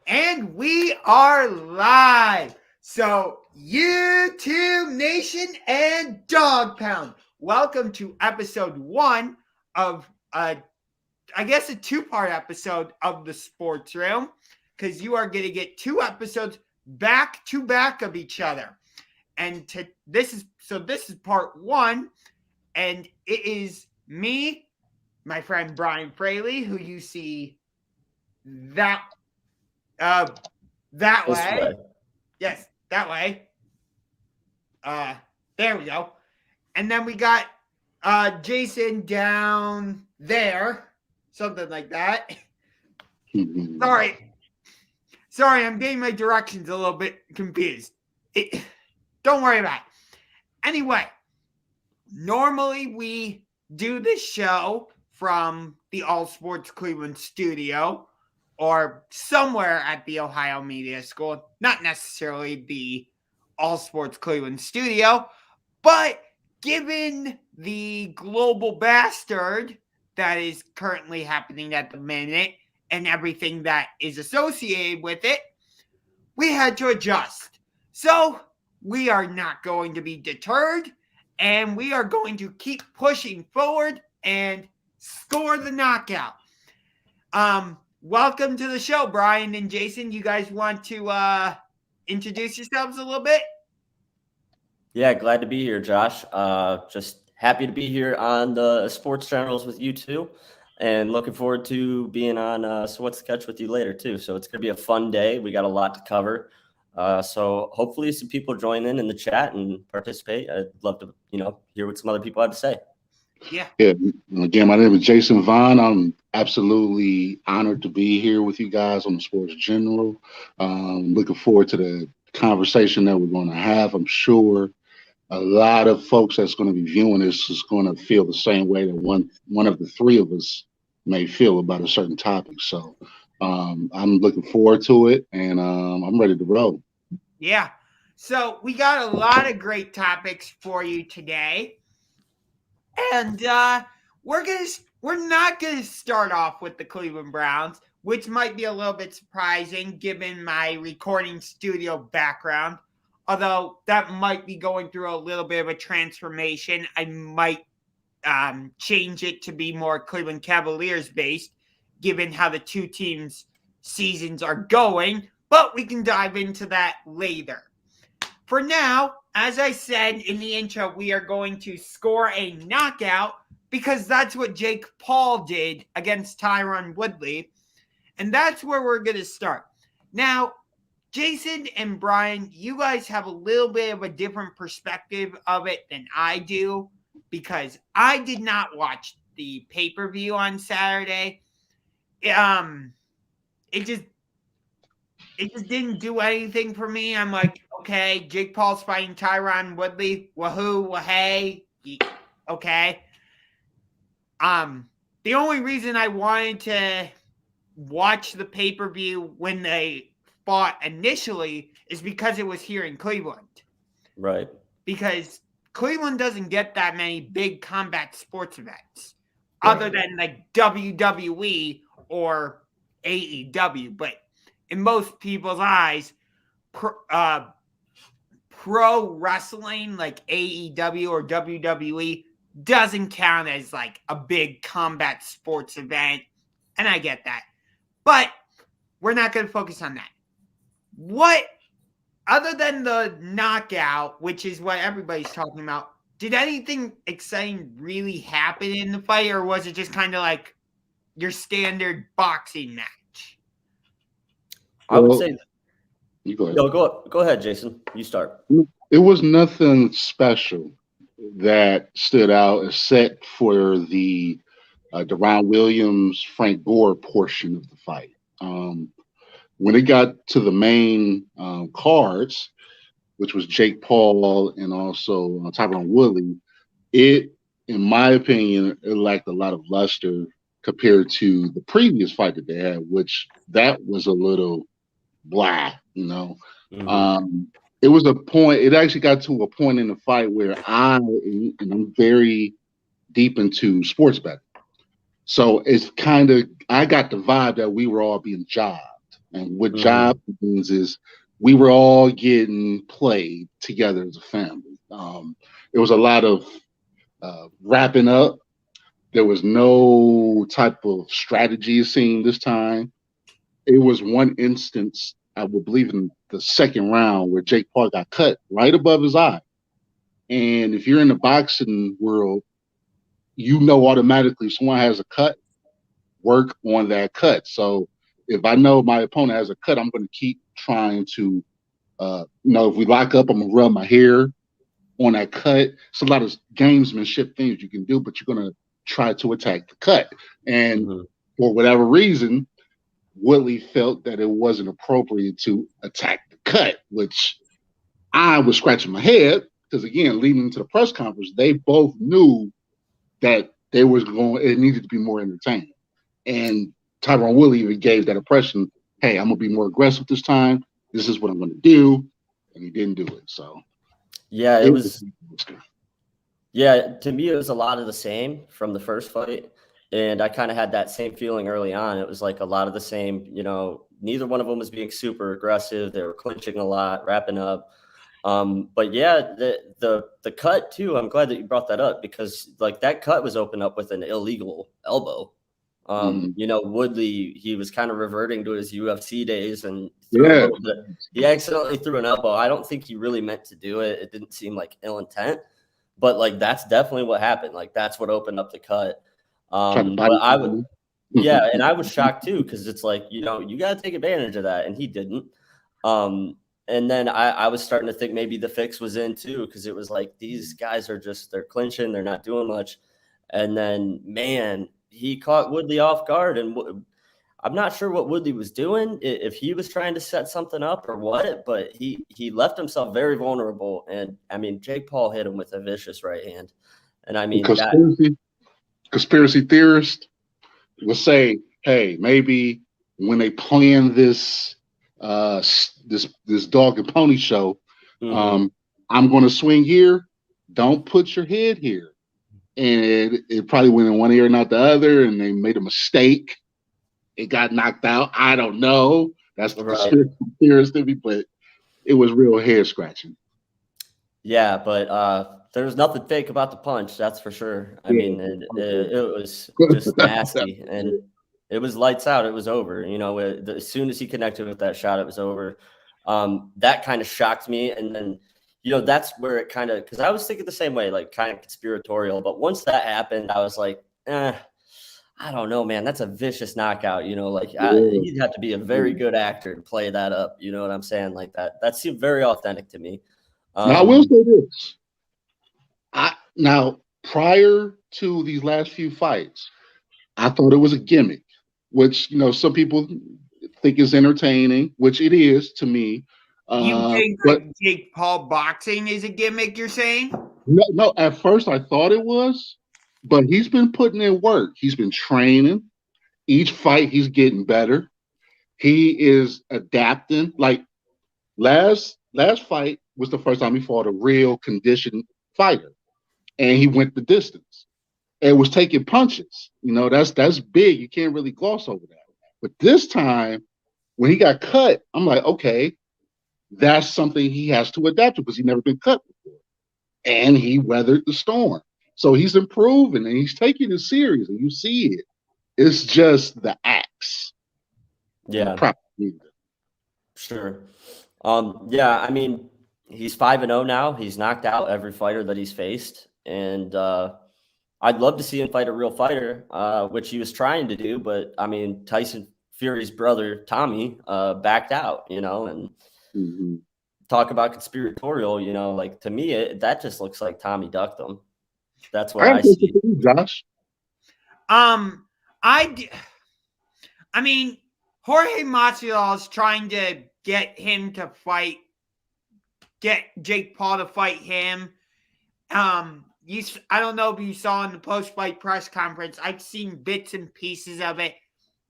And we are live. So, YouTube Nation and Dog Pound, welcome to episode 1 of, I guess, a 2-part episode of the Sports Room, because you are going to get 2 episodes back to back of each other. And this is part 1, and it is me, my friend Brian Fraley, who you see that way. Yes, that way. There we go. And then we got Jason down there. Something like that. Sorry, I'm getting my directions a little bit confused. Don't worry about it. Anyway, normally we do this show from the All Sports Cleveland studio or somewhere at the Ohio Media School, not necessarily the All Sports Cleveland studio, but given the global bastard that is currently happening at the minute and everything that is associated with it, we had to adjust. So we are not going to be deterred, and we are going to keep pushing forward and score the knockout. Welcome to the show, Brian and Jason. You guys want to introduce yourselves a little bit? Yeah, glad to be here, Josh. Just happy to be here on the Sports Generals with you two, and looking forward to being on So What's the Catch with you later too. So it's going to be a fun day. We got a lot to cover. So hopefully some people join in the chat and participate. I'd love to, hear what some other people have to say. Yeah. Again, my name is Jason Vaughn. I'm absolutely honored to be here with you guys on the Sports General. Looking forward to the conversation that we're going to have. I'm sure a lot of folks that's going to be viewing this is going to feel the same way that one of the three of us may feel about a certain topic. So I'm looking forward to it, and I'm ready to roll. Yeah. So we got a lot of great topics for you today. And we're not gonna start off with the Cleveland Browns, which might be a little bit surprising given my recording studio background. Although that might be going through a little bit of a transformation. I might change it to be more Cleveland Cavaliers based, given how the two teams' seasons are going. But we can dive into that later. For now, as I said in the intro, we are going to score a knockout because that's what Jake Paul did against Tyron Woodley. And that's where we're going to start. Now, Jason and Brian, you guys have a little bit of a different perspective of it than I do because I did not watch the pay-per-view on Saturday. It just didn't do anything for me. I'm like, okay, Jake Paul's fighting Tyron Woodley. Wahoo, wahey. Okay. The only reason I wanted to watch the pay-per-view when they fought initially is because it was here in Cleveland. Right. Because Cleveland doesn't get that many big combat sports events other than like WWE or AEW. But in most people's eyes, pro wrestling like AEW or WWE doesn't count as like a big combat sports event. And I get that. But we're not going to focus on that. What, other than the knockout, which is what everybody's talking about, did anything exciting really happen in the fight? Or was it just kind of like your standard boxing match? I would say you go ahead. No, go ahead, Jason. You start. It was nothing special that stood out except for the Deron Williams, Frank Gore portion of the fight. When it got to the main cards, which was Jake Paul and also Tyron Woodley, it, in my opinion, it lacked a lot of luster compared to the previous fight that they had, which that was a little blah, Mm-hmm. It was a point, it actually got to a point in the fight where and I'm very deep into sports betting. So it's kind of, I got the vibe that we were all being jobbed. And what Mhm. job means is we were all getting played together as a family. There was a lot of wrapping up. There was no type of strategy seen this time. It was one instance, I would believe, in the second round where Jake Paul got cut right above his eye. And if you're in the boxing world, you know automatically someone has a cut, work on that cut. So if I know my opponent has a cut, I'm going to keep trying to, if we lock up, I'm going to rub my hair on that cut. It's a lot of gamesmanship things you can do, but you're going to try to attack the cut. And Mhm. for whatever reason, Woodley felt that it wasn't appropriate to attack the cut, which I was scratching my head because, again, leading into the press conference, they both knew that they was going. It needed to be more entertaining, and Tyron Woodley even gave that impression. Hey, I'm gonna be more aggressive this time. This is what I'm gonna do, and he didn't do it. So Yeah, it it was. was. Yeah, to me, it was a lot of the same from the first fight. And I kind of had that same feeling early on. It was like a lot of the same, neither one of them was being super aggressive. They were clinching a lot, wrapping up. But yeah, the cut too, I'm glad that you brought that up because like that cut was opened up with an illegal elbow. Mhm. Woodley, he was kind of reverting to his UFC days and threw a Yeah, little bit. He accidentally threw an elbow. I don't think he really meant to do it. It didn't seem like ill intent. But like that's definitely what happened. Like that's what opened up the cut. try to But bite. I would, yeah, and I was shocked too because it's like you got to take advantage of that, and he didn't. Um, and then I was starting to think maybe the fix was in too because it was like these guys are just they're clinching, they're not doing much, and then man, he caught Woodley off guard, and I'm not sure what Woodley was doing, if he was trying to set something up or what, but he left himself very vulnerable. And I mean, Jake Paul hit him with a vicious right hand. And I mean that. Conspiracy theorist will say, hey, maybe when they plan this dog and pony show, Mhm. um, I'm going to swing here. Don't put your head here. And it probably went in one ear and not the other, and they made a mistake. It got knocked out. I don't know. That's the Right. conspiracy theorist to me, but it was real hair scratching. Yeah, but there was nothing fake about the punch, that's for sure. I Yeah. mean, it was just nasty, and it was lights out. It was over. As soon as he connected with that shot, it was over. That kind of shocked me, and then that's where it kind of because I was thinking the same way, like kind of conspiratorial. But once that happened, I was like, I don't know, man. That's a vicious knockout. Yeah. You'd have to be a very good actor to play that up. You know what I'm saying? Like that. That seemed very authentic to me. Now I will say this. Now prior to these last few fights, I thought it was a gimmick, which some people think is entertaining, which it is to me. You think But like Jake Paul boxing is a gimmick? You're saying? no, at first I thought it was, but he's been putting in work. He's been training. Each fight, he's getting better. He is adapting. Like last fight was the first time he fought a real conditioned fighter, and he went the distance. And was taking punches. That's big. You can't really gloss over that. But this time, when he got cut, I'm like, okay, that's something he has to adapt to because he's never been cut before. And he weathered the storm. So he's improving and he's taking it serious, and you see it. It's just the axe. And Yeah, propaganda. sure. Yeah, I mean, he's 5-0 now. He's knocked out every fighter that he's faced, and I'd love to see him fight a real fighter, which he was trying to do. But I mean, Tyson Fury's brother Tommy backed out. And Mm-hmm. talk about conspiratorial. Like to me, that just looks like Tommy ducked him. That's what I got I a question see. for you, Josh. I mean, Jorge Masvidal is trying to get Jake Paul to fight him. I don't know if you saw in the post-fight press conference. I've seen bits and pieces of it.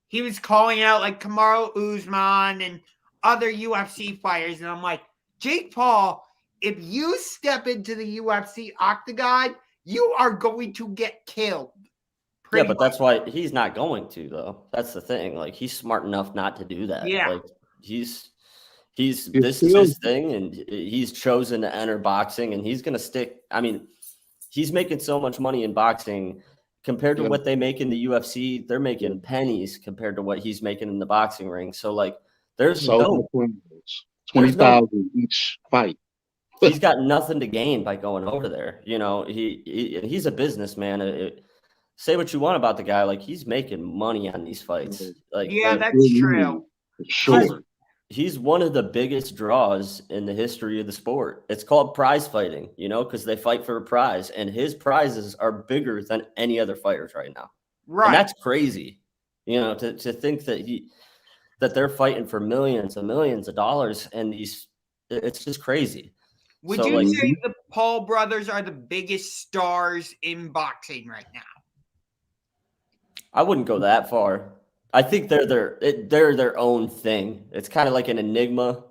He was calling out like Kamaru Usman and other UFC fighters, and I'm like, Jake Paul, if you step into the UFC octagon, you are going to get killed. Yeah, Pretty but much. that's why he's not going to, though. That's the thing. Like, he's smart enough not to do that. Yeah. Like, he's It's this is still his thing, and he's chosen to enter boxing, and he's gonna stick. I mean, he's making so much money in boxing compared to yeah, what they make in the UFC. They're making pennies compared to what he's making in the boxing ring. So, like, there's so no, there's no 20,000 each fight. he's got nothing to gain by going over there. You know, he's a businessman. Say what you want about the guy, like he's making money on these fights. Like Yeah, That's that's good true. money, for sure. he's one of the biggest draws in the history of the sport. It's called prize fighting, you know, because they fight for a prize, and his prizes are bigger than any other fighters right now. And Right. that's crazy, you know, to think that they're fighting for millions and millions of dollars, and it's just crazy. Would So, you like, say the Paul brothers are the biggest stars in boxing right now? I wouldn't go that far. I think they're their own thing. It's kind of like an enigma.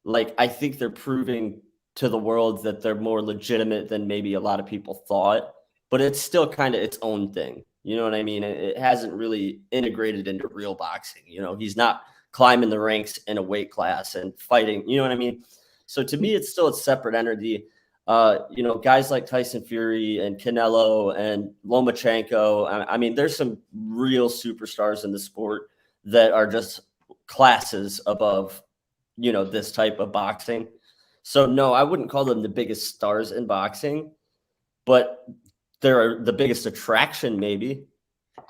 Like, I think they're proving to the world that they're more legitimate than maybe a lot of people thought, but it's still kind of its own thing. You know what I mean? It hasn't really integrated into real boxing. You know, he's not climbing the ranks in a weight class and fighting. You know what I mean? So to me, it's still a separate entity. You know, guys like Tyson Fury and Canelo and Lomachenko. I mean, there's some real superstars in the sport that are just classes above, you know, this type of boxing. So no, I wouldn't call them the biggest stars in boxing, but they're the biggest attraction, maybe.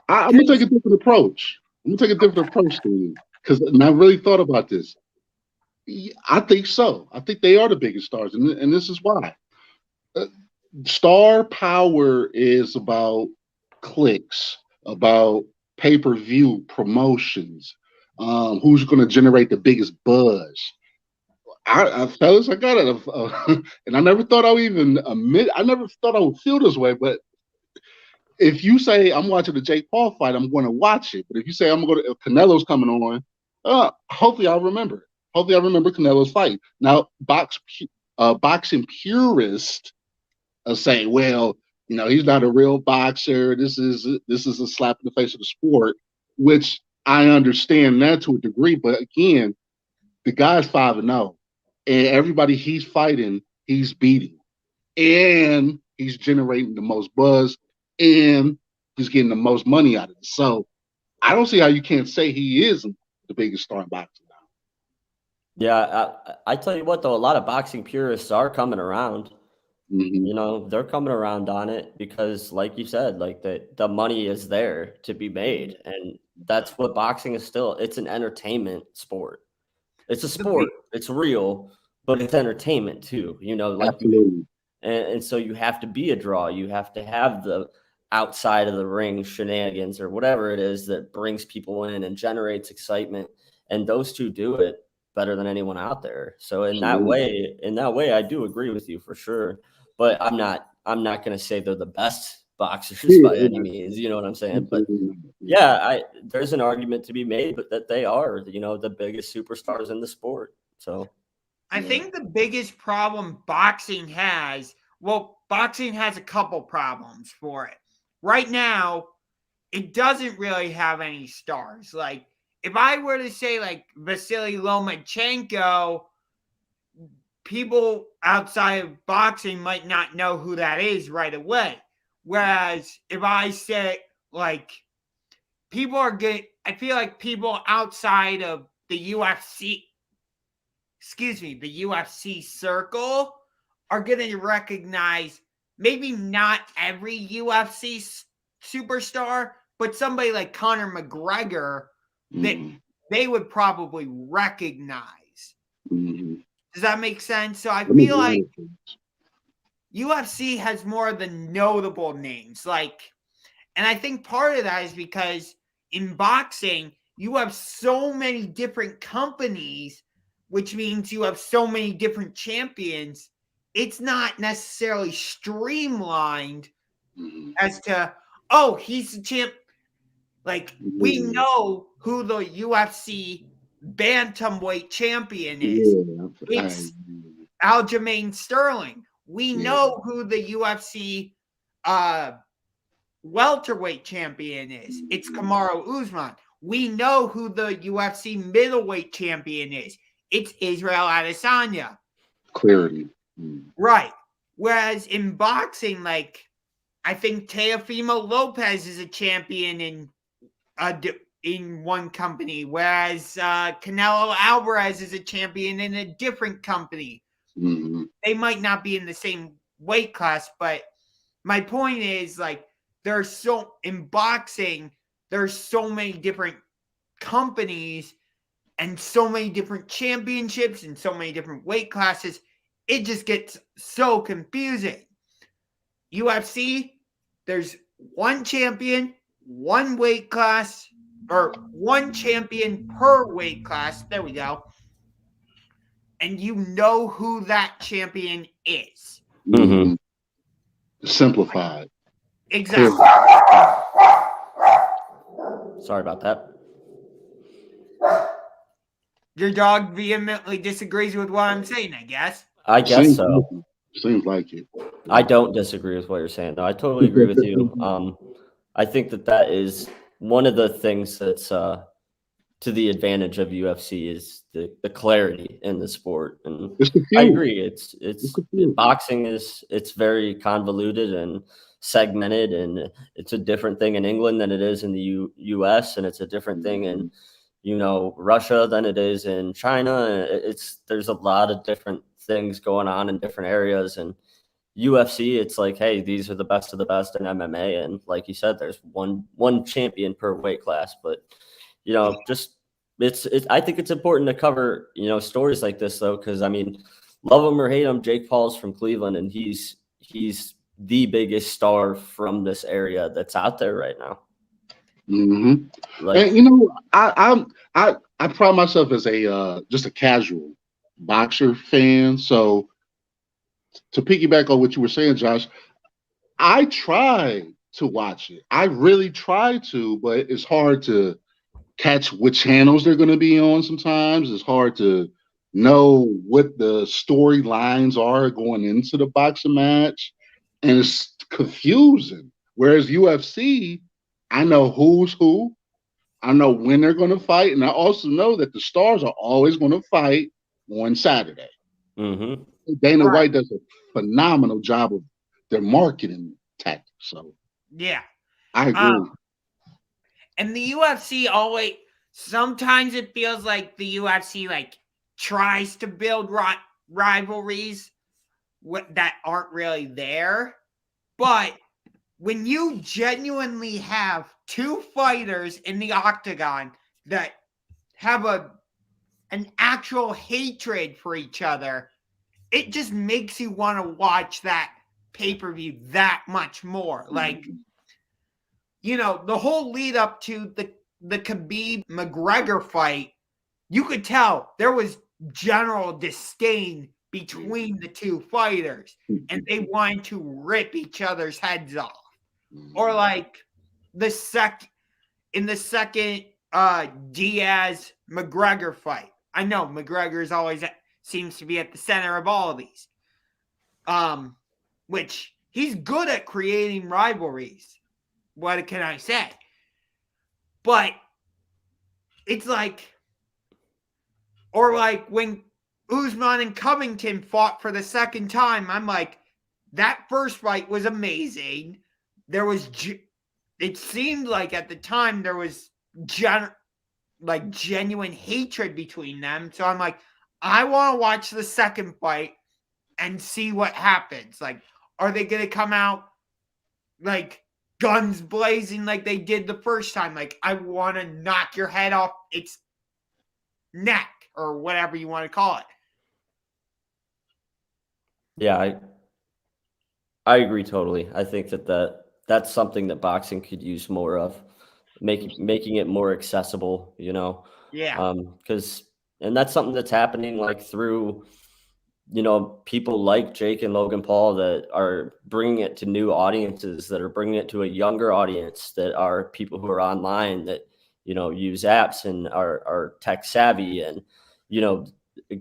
I'm gonna take a different approach. I'm gonna take a different approach to you because I really thought about this. I think so. I think they are the biggest stars, and this is why. Star power is about clicks, about pay-per-view promotions, who's going to generate the biggest buzz. Fellas, I got it, and I never thought I would even admit. I never thought I would feel this way, but if you say I'm watching the Jake Paul fight, I'm going to watch it. But if you say I'm going to, if Canelo's coming on, hopefully I'll remember it. Hopefully I remember Canelo's fight. Now, boxing purists say, well, you know, he's not a real boxer. This is a slap in the face of the sport, which I understand that to a degree. But again, the guy's 5-0, and everybody he's fighting, he's beating, and he's generating the most buzz, and he's getting the most money out of it. So I don't see how you can't say he is the biggest star in boxing now. Yeah, I tell you what, though, a lot of boxing purists are coming around. Mm-hmm. You know, they're coming around on it because, like you said, like the money is there to be made, and that's what boxing is still. It's an entertainment sport. It's a sport. It's real, but it's entertainment too. You know, like Absolutely. and so you have to be a draw. You have to have the outside of the ring shenanigans or whatever it is that brings people in and generates excitement. And those two do it better than anyone out there. So in that way, I do agree with you for sure. But I'm not going to say they're the best boxers by any means. You know what I'm saying? But yeah, there's an argument to be made, but that they are, you know, the biggest superstars in the sport. So I think the biggest problem boxing has a couple problems for it. Right now, it doesn't really have any stars. Like, if I were to say, like, Vasily Lomachenko, people outside of boxing might not know who that is right away. Whereas if I say, like, I feel like people outside of the UFC circle are going to recognize maybe not every UFC superstar, but somebody like Conor McGregor that they would probably recognize. Mm-hmm. Does that make sense? So I feel like UFC has more of the notable names. Like, and I think part of that is because in boxing, you have so many different companies, which means you have so many different champions. It's not necessarily streamlined as to, oh, he's the champ. Like, we know who the UFC bantamweight champion is. It's Aljamain Sterling. We know who the UFC welterweight champion is. It's Kamaru Usman. We know who the UFC middleweight champion is. It's Israel Adesanya. Clarity. Right. Whereas in boxing, like, I think Teofimo Lopez is a champion in one company, whereas Canelo Alvarez is a champion in a different company. Mm-hmm. They might not be in the same weight class, but my point is, like, in boxing, there's so many different companies and so many different championships and so many different weight classes. It just gets so confusing. UFC, there's one champion, one weight class, or one champion per weight class. There we go. And you know who that champion is. Mm-hmm. Simplified. Exactly. Sorry about that. Your dog vehemently disagrees with what I'm saying, I guess. I guess so. Seems like it. I don't disagree with what you're saying, though. I totally agree with you. I think that is one of the things that's to the advantage of UFC is the clarity in the sport. And I agree. It's boxing it's very convoluted and segmented, and it's a different thing in England than it is in the US, and it's a different thing in Russia than it is in China. There's a lot of different things going on in different areas, and UFC, it's like, hey, these are the best of the best in MMA, and like you said, there's one champion per weight class. But just I think it's important to cover stories like this, though, because I mean, love him or hate him, Jake Paul's from Cleveland, and he's the biggest star from this area that's out there right now. Mm-hmm. Like, and I pride myself as just a casual boxer fan. So to piggyback on what you were saying, Josh, I try to watch it. I really try to, but it's hard to catch what channels they're going to be on. Sometimes it's hard to know what the storylines are going into the boxing match, and it's confusing. Whereas UFC, I know who's who. I know when they're going to fight, and I also know that the stars are always going to fight on Saturday. Mm-hmm. Dana White does a phenomenal job of their marketing tactics. So yeah, I agree. And the UFC always, sometimes it feels like the UFC like tries to build rivalries that aren't really there. But when you genuinely have two fighters in the octagon that have an actual hatred for each other, it just makes you want to watch that pay-per-view that much more. Like, the whole lead up to the Khabib McGregor fight, you could tell there was general disdain between the two fighters, and they wanted to rip each other's heads off. Or like in the second Diaz McGregor fight. I know McGregor's always seems to be at the center of all of these. Which he's good at creating rivalries. What can I say? But it's like, or like when Usman and Covington fought for the second time, I'm like, that first fight was amazing. There was, it seemed like at the time there was genuine hatred between them. So I'm like, I want to watch the second fight and see what happens. Like, are they going to come out like guns blazing like they did the first time? Like, I want to knock your head off its neck or whatever you want to call it. Yeah, I agree totally. I think that's something that boxing could use more of, making it more accessible, Yeah. And that's something that's happening like through, people like Jake and Logan Paul that are bringing it to new audiences, that are bringing it to a younger audience, that are people who are online that, use apps and are tech savvy, and,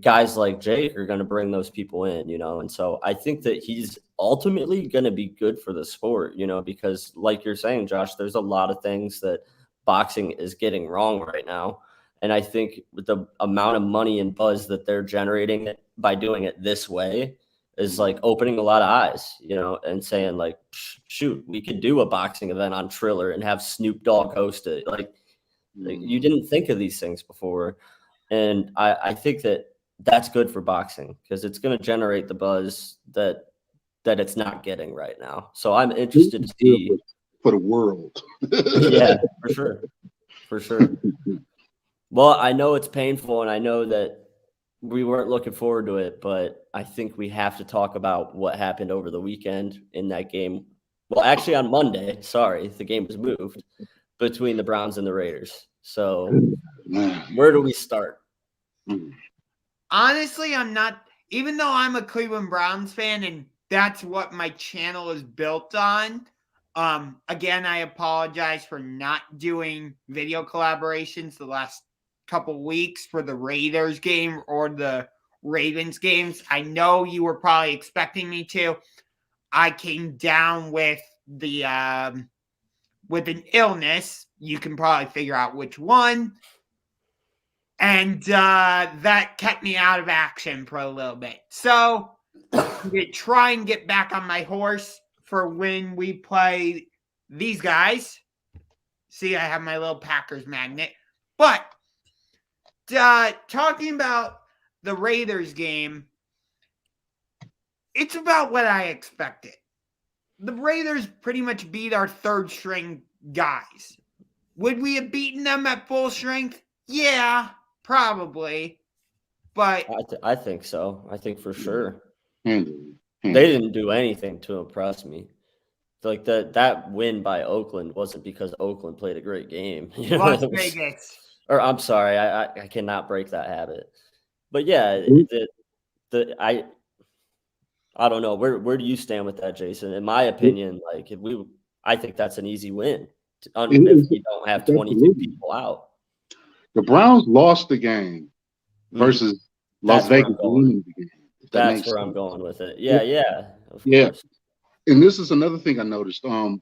guys like Jake are going to bring those people in, and so I think that he's ultimately going to be good for the sport, because like you're saying, Josh, there's a lot of things that boxing is getting wrong right now. And I think with the amount of money and buzz that they're generating by doing it this way is like opening a lot of eyes, and saying like, shoot, we could do a boxing event on Triller and have Snoop Dogg host it. Like you didn't think of these things before. And I think that's good for boxing because it's going to generate the buzz that it's not getting right now. So I'm interested to see for the world. Yeah, for sure. Well, I know it's painful, and I know that we weren't looking forward to it, but I think we have to talk about what happened over the weekend in that game. Well, actually on Monday, sorry, the game was moved between the Browns and the Raiders. So where do we start? Honestly, I'm not, even though I'm a Cleveland Browns fan and that's what my channel is built on. Again, I apologize for not doing video collaborations the last couple weeks for the Raiders game or the Ravens games. I know you were probably expecting me to. I came down with with an illness. You can probably figure out which one. And that kept me out of action for a little bit. So I'm going to try and get back on my horse for when we play these guys. See, I have my little Packers magnet. But talking about the Raiders game, it's about what I expected. The Raiders pretty much beat our third string guys. Would we have beaten them at full strength? Yeah, probably. But I think so. I think for sure. Handily. They didn't do anything to impress me. Like that win by Oakland wasn't because Oakland played a great game. Las Vegas. Or I'm sorry, I cannot break that habit. But yeah, I don't know. Where do you stand with that, Jason? In my opinion, like I think that's an easy win if you don't have 22 people out. The Browns lost the game versus Las Vegas winning the game. That's where I'm going with it. Yeah. Of course. And this is another thing I noticed. There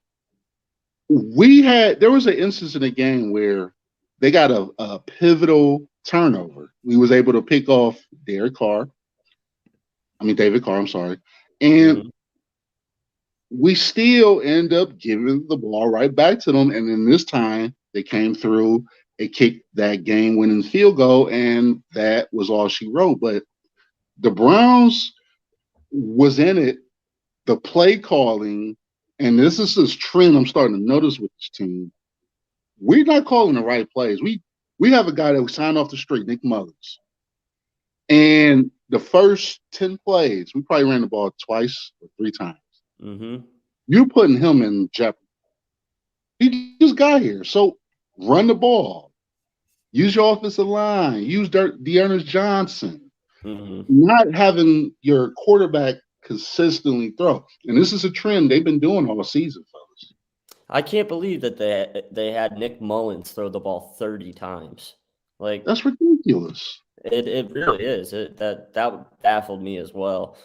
was an instance in the game where they got a pivotal turnover. We was able to pick off David Carr, I'm sorry. And we still end up giving the ball right back to them. And then this time they came through, they kicked that game-winning field goal, and that was all she wrote. But the Browns was in it. The play calling, and this is this trend I'm starting to notice with this team. We're not calling the right plays. We have a guy that we signed off the street, Nick Mullins. And the first 10 plays, we probably ran the ball twice or 3 times. You're putting him in jeopardy. He just got here. So run the ball. Use your offensive line. Use Dearness Johnson. Not having your quarterback consistently throw. And this is a trend they've been doing all season, fellas. I can't believe that they had Nick Mullins throw the ball 30 times. Like that's ridiculous. It really is. That baffled me as well.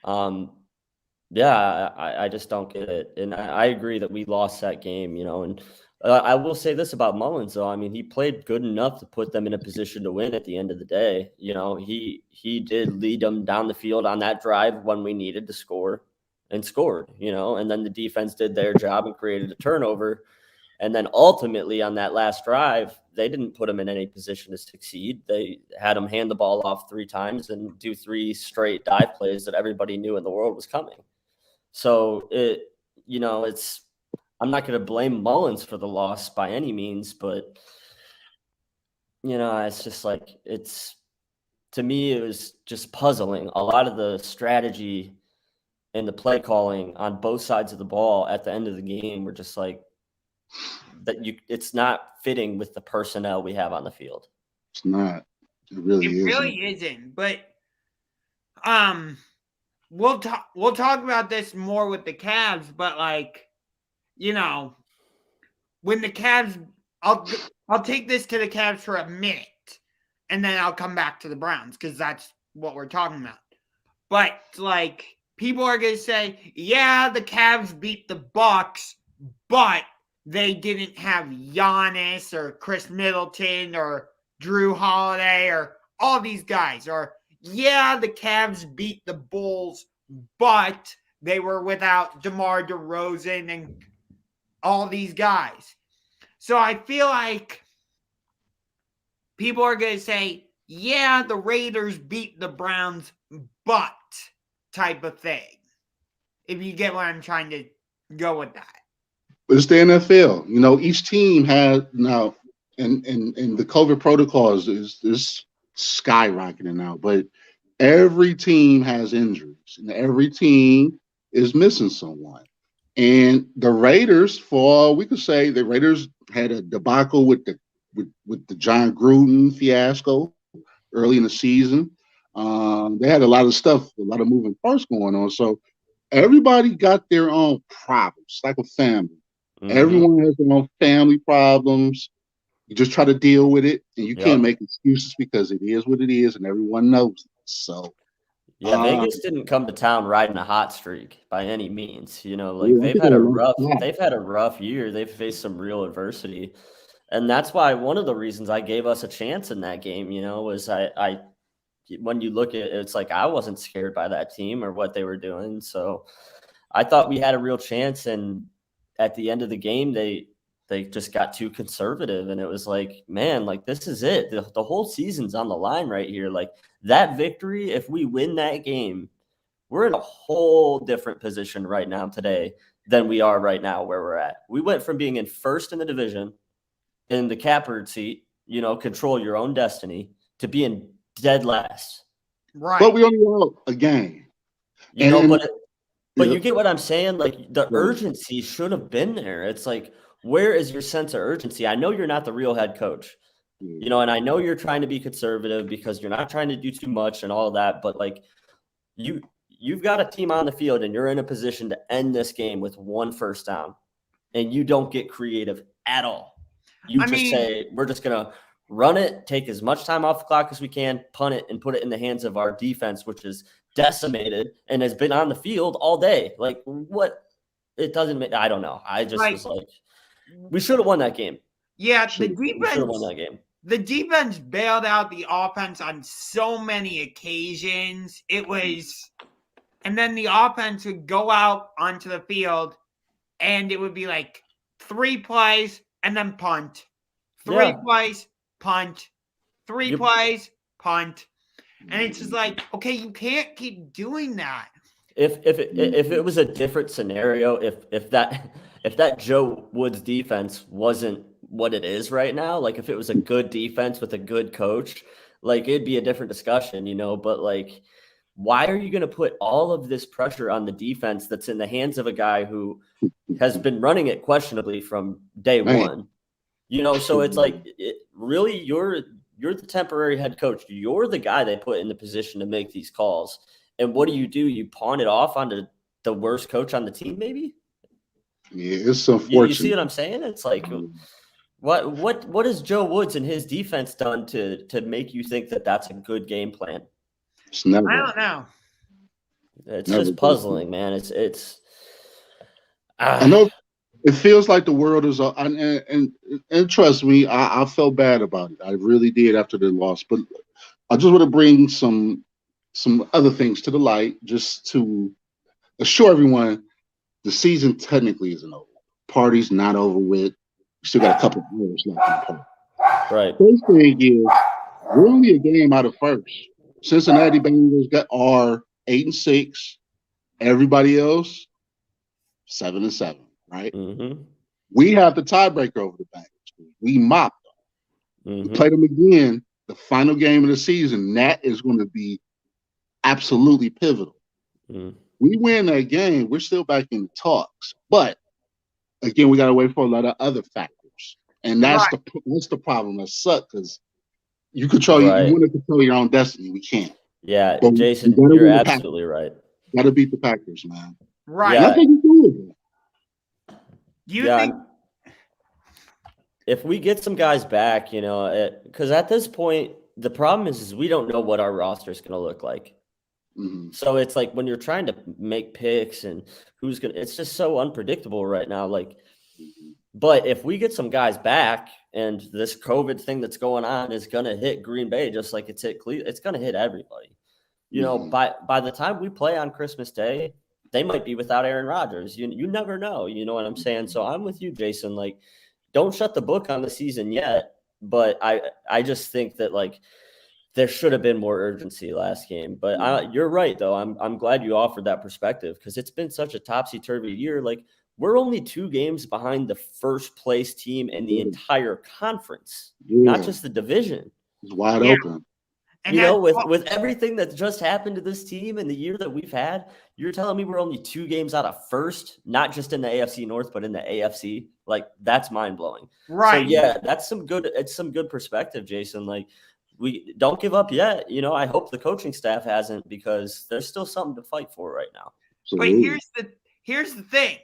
I just don't get it. And I agree that we lost that game, and I will say this about Mullins, though. I mean, he played good enough to put them in a position to win at the end of the day. He did lead them down the field on that drive when we needed to score and scored, and then the defense did their job and created a turnover. And then ultimately on that last drive, they didn't put him in any position to succeed. They had him hand the ball off 3 times and do 3 straight dive plays that everybody knew in the world was coming. So I'm not going to blame Mullins for the loss by any means, but it's just like, to me, it was just puzzling. A lot of the strategy and the play calling on both sides of the ball at the end of the game were just like, it's not fitting with the personnel we have on the field. It's not. It really isn't. But we'll talk about this more with the Cavs, but when the Cavs, I'll take this to the Cavs for a minute, and then I'll come back to the Browns because that's what we're talking about. But people are going to say, yeah, the Cavs beat the Bucks, but they didn't have Giannis or Chris Middleton or Drew Holiday or all these guys. Or, yeah, the Cavs beat the Bulls, but they were without DeMar DeRozan and all these guys. So I feel like people are going to say, yeah, the Raiders beat the Browns, but type of thing. If you get what I'm trying to go with that. But it's the NFL. You know, each team has now, and the COVID protocols is skyrocketing now, but every team has injuries and every team is missing someone. And the Raiders, for all we could say, the Raiders had a debacle with the John Gruden fiasco early in the season. They had a lot of stuff, a lot of moving parts going on. So everybody got their own problems, like a family. Mm-hmm. Everyone has their own family problems. You just try to deal with it, and you can't make excuses because it is what it is, and everyone knows it. So, yeah, Vegas didn't come to town riding a hot streak by any means. You know, like they've had a rough year. They've faced some real adversity, and that's why one of the reasons I gave us a chance in that game, you know, was I when you look at it, it's like I wasn't scared by that team or what they were doing. So I thought we had a real chance, and at the end of the game, they just got too conservative, and it was like, man, like this is it. The whole season's on the line right here. Like that victory, if we win that game, we're in a whole different position right now today than we are right now where we're at. We went from being in first in the division, in the catbird seat, you know, control your own destiny, to being dead last. Right. But we only won a game. You know, but you get what I'm saying? Like the urgency should have been there. It's like, where is your sense of urgency? I know you're not the real head coach, you know, and I know you're trying to be conservative because you're not trying to do too much and all of that. But like you've got a team on the field and you're in a position to end this game with 1 first down, and you don't get creative at all. You say, we're just going to run it, take as much time off the clock as we can, punt it, and put it in the hands of our defense, which is decimated and has been on the field all day. Like, what? It doesn't make – I don't know. I just was like, we should have won that game. Yeah, the defense – should have won that game. The defense bailed out the offense on so many occasions. It was – and then the offense would go out onto the field, and it would be like 3 plays and then punt. 3 plays, punt. 3 plays, punt. And it's just like, okay, you can't keep doing that. If it was a different scenario, if that Joe Woods defense wasn't what it is right now, like if it was a good defense with a good coach, like it'd be a different discussion, you know. But like, why are you going to put all of this pressure on the defense that's in the hands of a guy who has been running it questionably from day one? You know, so it's like, really, you're the temporary head coach. You're the guy they put in the position to make these calls. And what do? You pawn it off onto the worst coach on the team, maybe? Yeah, it's unfortunate. You see what I'm saying? It's like, what has Joe Woods and his defense done to make you think that that's a good game plan? I don't know. It's just puzzling, man. It's. I know. It feels like the world is, and trust me, I felt bad about it. I really did after the loss. But I just want to bring some other things to the light, just to assure everyone the season technically isn't over. Party's not over with. We still got a couple of hours left in the party. Right. First thing is, we're only a game out of first. Cincinnati Bengals are 8-6. Everybody else 7-7. Right? Mm-hmm. We have the tiebreaker over the Bengals. We mopped them. Mm-hmm. We played them again, the final game of the season. That is going to be absolutely pivotal. Mm. We win that game, we're still back in the talks. But again, we got to wait for a lot of other factors, and that's the problem. That sucks because you control. You want to control your own destiny. We can't. Yeah, but Jason, you're absolutely right. Got to beat the Packers, man. Right. Yeah. I think you do it. You think if we get some guys back, you know, because at this point, the problem is we don't know what our roster is going to look like. Mhm. So it's like when you're trying to make picks and it's just so unpredictable right now. Like, but if we get some guys back and this COVID thing that's going on is going to hit Green Bay just like it's hit Cleveland, it's going to hit everybody. You know, by the time we play on Christmas Day, they might be without Aaron Rodgers. You never know. You know what I'm saying? So I'm with you, Jason. Like, don't shut the book on the season yet. But I just think that like there should have been more urgency last game. But you're right, though. I'm glad you offered that perspective because it's been such a topsy-turvy year. Like, we're only 2 games behind the first place team in the entire conference, not just the division. It's wide open. And you know, with everything that's just happened to this team in the year that we've had, you're telling me we're only 2 games out of first, not just in the AFC North, but in the AFC. Like, that's mind blowing. Right. So yeah, it's some good perspective, Jason. Like, we don't give up yet. You know, I hope the coaching staff hasn't because there's still something to fight for right now. Absolutely. But here's the thing.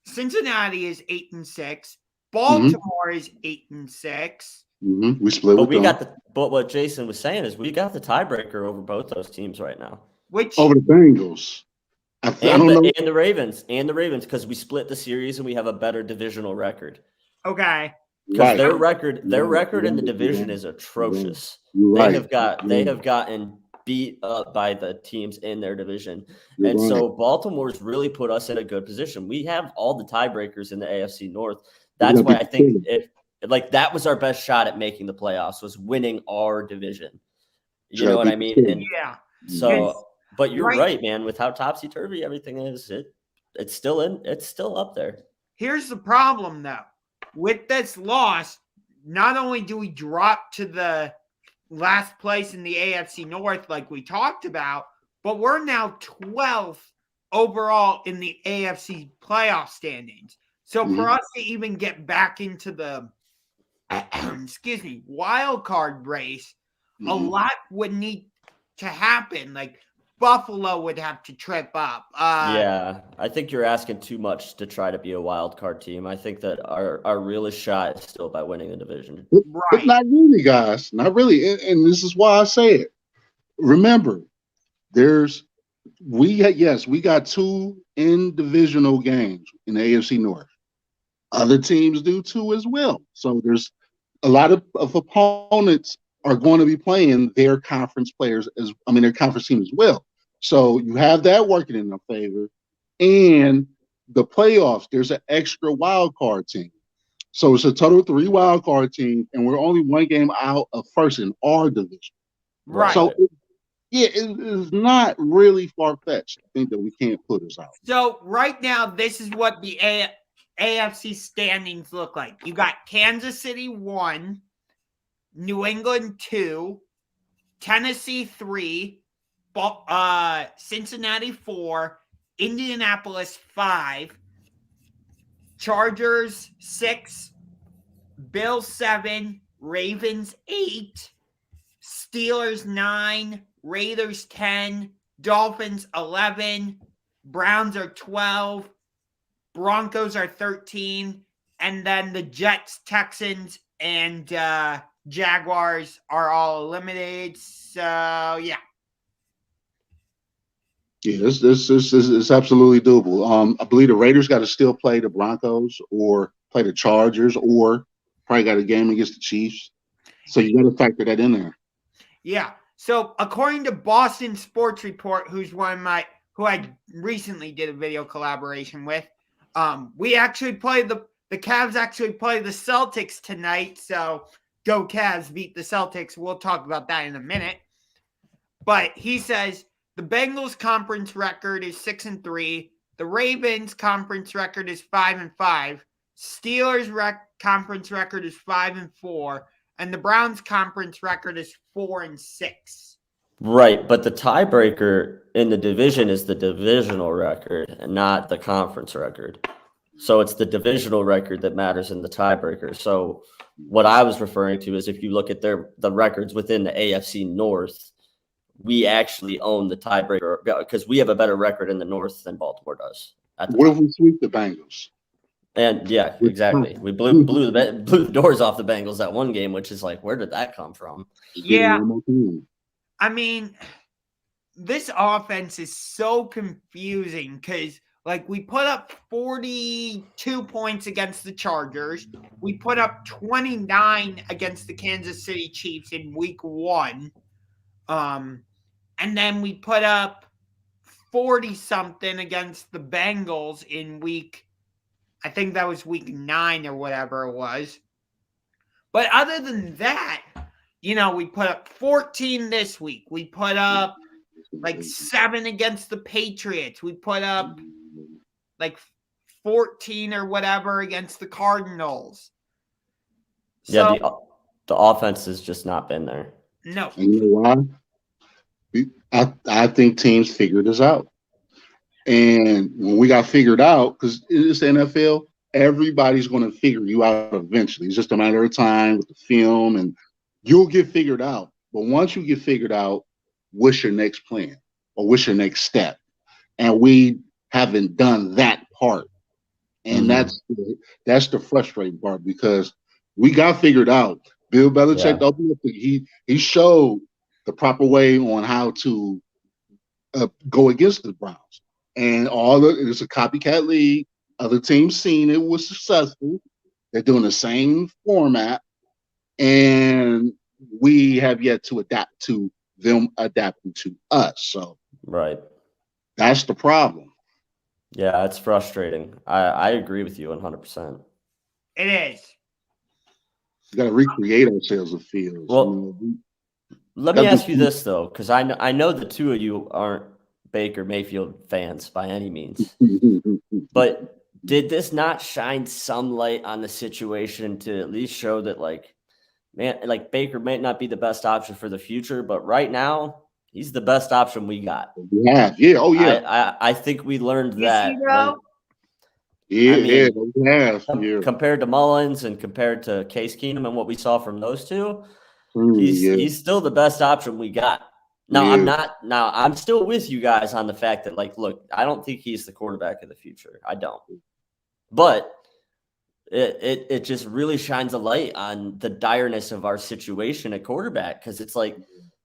Cincinnati is 8-6. Baltimore is 8-6. We split with them. But what Jason was saying is we got the tiebreaker over both those teams right now. Over the Bengals. I don't know. And the Ravens because we split the series and we have a better divisional record. Okay. Because their record in the division is atrocious. They have gotten beat up by the teams in their division. So Baltimore's really put us in a good position. We have all the tiebreakers in the AFC North. That's why I think that was our best shot at making the playoffs was winning our division. You know what I mean? And so, but you're right, man. With how topsy-turvy everything is, it's still up there. Here's the problem, though. With this loss, not only do we drop to the last place in the AFC North like we talked about, but we're now 12th overall in the AFC playoff standings. So for us to even get back into the wild card race, a lot would need to happen. Like Buffalo would have to trip up. Yeah, I think you're asking too much to try to be a wild card team. I think that our realest shot is still by winning the division. But not really, guys. Not really. And this is why I say it. Remember, we got 2 in-divisional games in the AFC North. Other teams do too as well. So there's a lot of opponents are going to be playing their conference players their conference team as well. So you have that working in their favor. And the playoffs, there's an extra wild card team. So it's a total of 3 wild card teams, and we're only 1 game out of first in our division. Right. So it is not really far-fetched to think that we can't put us out. So right now, this is what the AFC standings look like. You got Kansas City 1, New England 2, Tennessee 3, Cincinnati 4, Indianapolis 5, Chargers 6, Bills 7, Ravens 8, Steelers 9, Raiders 10, Dolphins 11, Browns are 12, Broncos are 13, and then the Jets, Texans, and Jaguars are all eliminated. So, yeah. Yeah, this is absolutely doable. I believe the Raiders got to still play the Broncos or play the Chargers or probably got a game against the Chiefs. So you got to factor that in there. Yeah. So according to Boston Sports Report, who I recently did a video collaboration with, we actually play the Cavs actually play the Celtics tonight. So go Cavs, beat the Celtics. We'll talk about that in a minute. But he says the Bengals conference record is 6-3. The Ravens conference record is 5-5. Steelers conference record is 5-4. And the Browns conference record is 4-6. Right, but the tiebreaker in the division is the divisional record and not the conference record. So it's the divisional record that matters in the tiebreaker. So what I was referring to is if you look at the records within the AFC North, we actually own the tiebreaker because we have a better record in the North than Baltimore does. What if we sweep the Bengals? And yeah, exactly. We blew the doors off the Bengals that one game, which is like, where did that come from? Yeah. I mean, this offense is so confusing because, like, we put up 42 points against the Chargers. We put up 29 against the Kansas City Chiefs in week 1. And then we put up 40-something against the Bengals in I think that was week 9 or whatever it was. But other than that, we put up 14 this week. We put up like 7 against the Patriots. We put up like 14 or whatever against the Cardinals. Yeah, the offense has just not been there. No. And you know why? I think teams figured this out. And when we got figured out, because it's the NFL, everybody's going to figure you out eventually. It's just a matter of time with the film, and you'll get figured out. But once you get figured out, what's your next plan or what's your next step? And we haven't done that part. And that's the frustrating part, because we got figured out. Bill Belichick, he showed the proper way on how to go against the Browns. And it's a copycat league. Other teams seen it was successful. They're doing the same format, and we have yet to adapt to them adapting to us. So right, that's the problem. Yeah, it's frustrating. I agree with you 100%. It is. We got to recreate ourselves with fields. Well, let me ask you this though, because I know the two of you aren't Baker Mayfield fans by any means, but did this not shine some light on the situation to at least show that, like, man, like Baker might not be the best option for the future, but right now he's the best option we got. Yeah. Oh yeah. I think we learned that. Compared to Mullins and compared to Case Keenum and what we saw from those two, he's still the best option we got. Now, I'm still with you guys on the fact that, like, look, I don't think he's the quarterback of the future. I don't. But it just really shines a light on the direness of our situation at quarterback, because it's like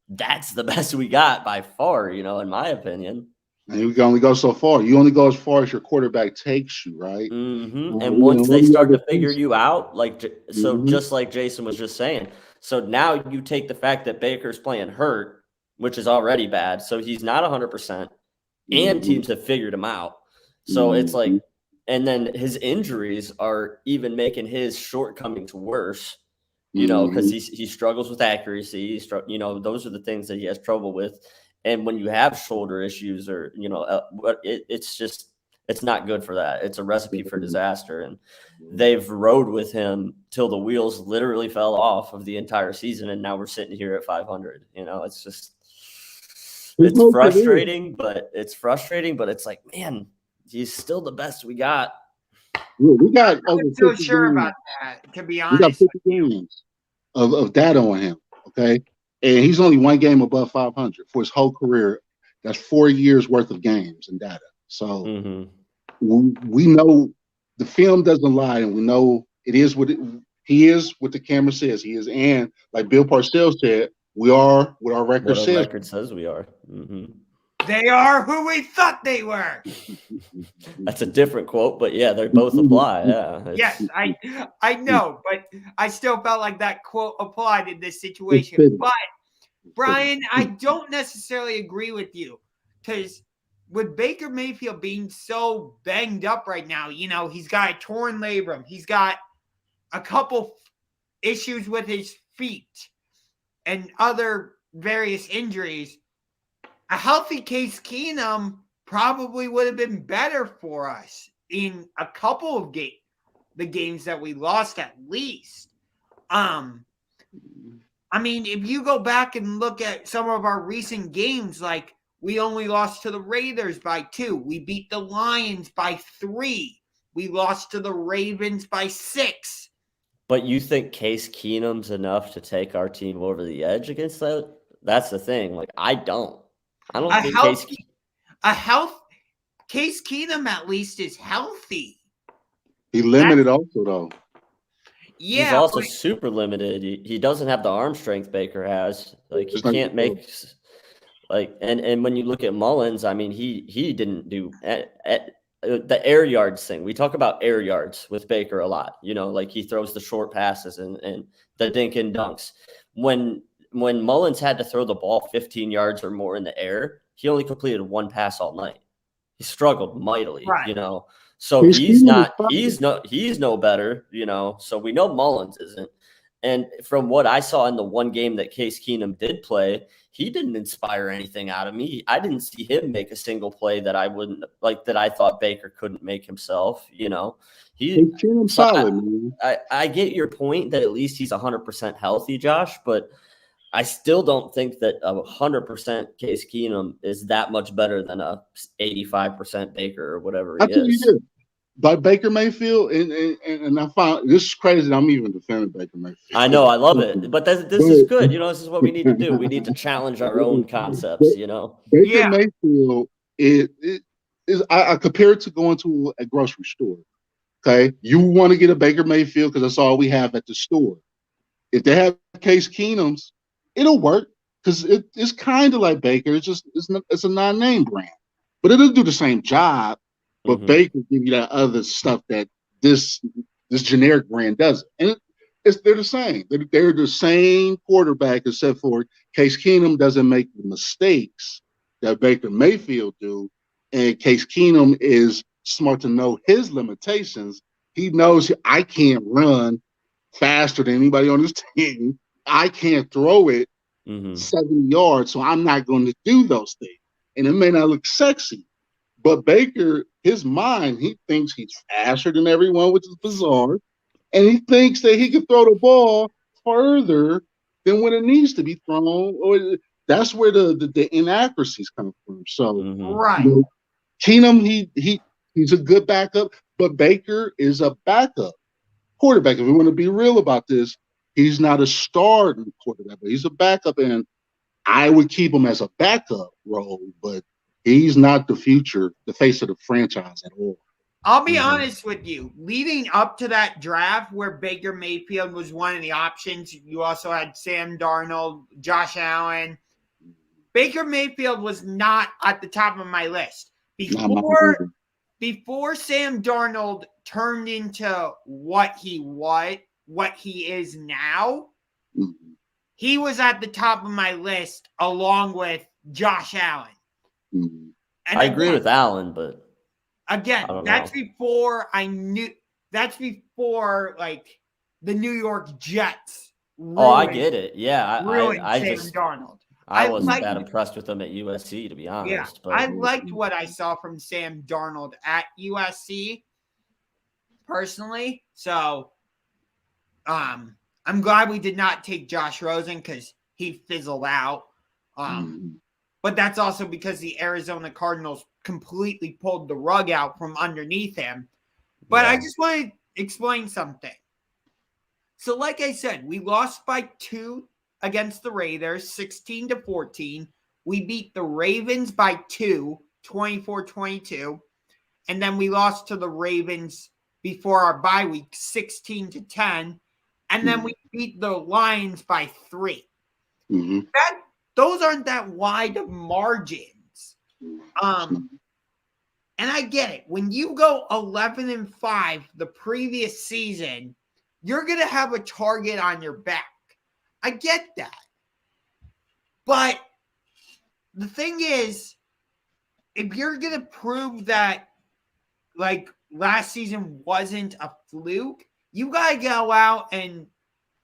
that's the best we got by far, in my opinion. And you can only go so far. You only go as far as your quarterback takes you, right? Mm-hmm. And once they start to figure you out, just like Jason was just saying, so now you take the fact that Baker's playing hurt, which is already bad. So he's not 100%, and teams have figured him out. So it's like, and then his injuries are even making his shortcomings worse, because he struggles with accuracy. Those are the things that he has trouble with. And when you have shoulder issues or, it's not good for that. It's a recipe for disaster. And they've rode with him till the wheels literally fell off of the entire season. And now we're sitting here at 500. It's just, it's frustrating, but it's like, man, he's still the best we got. Yeah, we got over I'm so sure about that, to be honest. We got 50 games of data on him, okay? And he's only one game above 500 for his whole career. That's 4 years worth of games and data. So we know the film doesn't lie, and we know he is what the camera says he is. And like Bill Parcells said, we are what our record says. Our record says we are. Mm-hmm. They are who we thought they were. That's a different quote, but yeah, they both apply. Yeah. Yes, I know, but I still felt like that quote applied in this situation. But Brian, I don't necessarily agree with you, because with Baker Mayfield being so banged up right now, he's got a torn labrum. He's got a couple issues with his feet and other various injuries. A healthy Case Keenum probably would have been better for us in a couple of the games that we lost, at least. I mean, if you go back and look at some of our recent games, like we only lost to the Raiders by 2. We beat the Lions by 3. We lost to the Ravens by 6. But you think Case Keenum's enough to take our team over the edge against that? That's the thing. Like, I don't think Case Keenum at least is healthy. He limited also, though. Yeah, he's also super limited. He doesn't have the arm strength Baker has. Like, he can't make Like, and when you look at Mullins, I mean, he didn't do the air yards thing. We talk about air yards with Baker a lot, like he throws the short passes and the dink and dunks. When Mullins had to throw the ball 15 yards or more in the air, he only completed one pass all night. He struggled mightily, Right. So Case Keenum he's no better, So we know Mullins isn't. And from what I saw in the one game that Case Keenum did play, he didn't inspire anything out of me. I didn't see him make a single play that I wouldn't like, that I thought Baker couldn't make himself. He, Case Keenum so solid, man. I get your point that at least he's 100% healthy, Josh, but I still don't think that 100% Case Keenum is that much better than a 85% Baker or whatever he is. But Baker Mayfield, and I found this is crazy. I'm even defending Baker Mayfield. I know, I love it, but this is good. This is what we need to do. We need to challenge our own concepts. Baker Mayfield is I compare it to going to a grocery store. Okay, you want to get a Baker Mayfield because that's all we have at the store. If they have Case Keenums, it'll work because it's kind of like Baker. It's a non-name brand, but it'll do the same job. But Baker give you that other stuff that this generic brand doesn't, and they're the same. They're the same quarterback, except for Case Keenum doesn't make the mistakes that Baker Mayfield do, and Case Keenum is smart to know his limitations. He knows I can't run faster than anybody on this team. I can't throw it 70 yards, so I'm not going to do those things. And it may not look sexy, but Baker, his mind, he thinks he's faster than everyone, which is bizarre. And he thinks that he can throw the ball further than when it needs to be thrown. Or that's where the inaccuracies come from. So, right. Keenum, he's a good backup, but Baker is a backup quarterback. If we want to be real about this, he's not a starting quarterback, but he's a backup, and I would keep him as a backup role, but he's not the future, the face of the franchise at all. I'll be honest with you. Leading up to that draft where Baker Mayfield was one of the options, you also had Sam Darnold, Josh Allen. Baker Mayfield was not at the top of my list. Before Sam Darnold turned into what he is now, he was at the top of my list along with Josh Allen. Mm-hmm. And I agree with Allen, but again, that's before like the New York Jets. I get it. Yeah, I Sam Darnold. I wasn't that impressed with him at USC, to be honest. Yeah, but I liked what I saw from Sam Darnold at USC personally. So, I'm glad we did not take Josh Rosen because he fizzled out. But that's also because the Arizona Cardinals completely pulled the rug out from underneath him. But I just want to explain something. So, like I said, we lost by 2 against the Raiders, 16-14. We beat the Ravens by 2, 24-22. And then we lost to the Ravens before our bye week, 16-10. And then we beat the Lions by 3. Those aren't that wide of margins. And I get it. When you go 11-5 the previous season, you're going to have a target on your back. I get that. But the thing is, if you're going to prove that like last season wasn't a fluke, you got to go out and,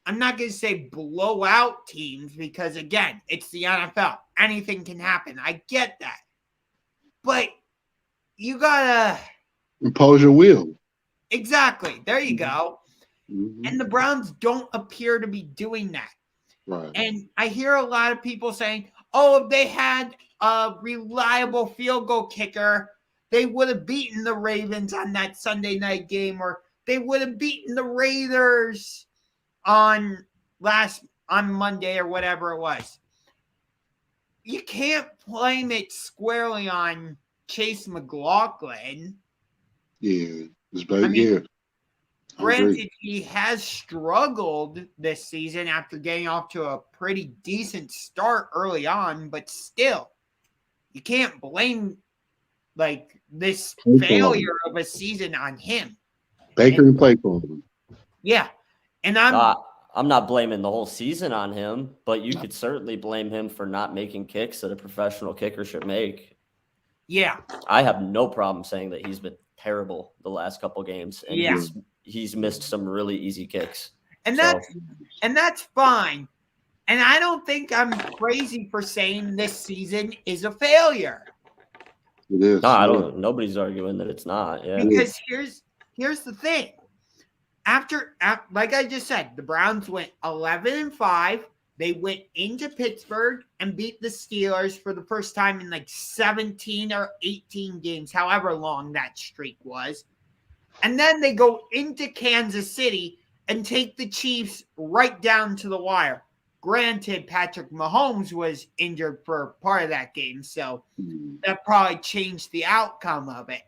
I'm not going to say blow out teams because, again, it's the NFL. Anything can happen. I get that. But you got to impose your will. Exactly. There you go. And the Browns don't appear to be doing that. Right. And I hear a lot of people saying, oh, if they had a reliable field goal kicker, they would have beaten the Ravens on that Sunday night game, or they would have beaten the Raiders on Monday or whatever it was. You can't blame it squarely on Chase McLaughlin. Yeah, it's very good. Granted, he has struggled this season after getting off to a pretty decent start early on, but still, you can't blame this failure of a season on him. Baker and play for him. Yeah. And I'm not blaming the whole season on him, but you could certainly blame him for not making kicks that a professional kicker should make. Yeah. I have no problem saying that he's been terrible the last couple games, and he's missed some really easy kicks. And that's fine. And I don't think I'm crazy for saying this season is a failure. It is. No, I don't. Nobody's arguing that it's not. Yeah. Because here's the thing. After, like I just said, the Browns went 11-5. They went into Pittsburgh and beat the Steelers for the first time in like 17 or 18 games, however long that streak was. And then they go into Kansas City and take the Chiefs right down to the wire. Granted, Patrick Mahomes was injured for part of that game, so that probably changed the outcome of it.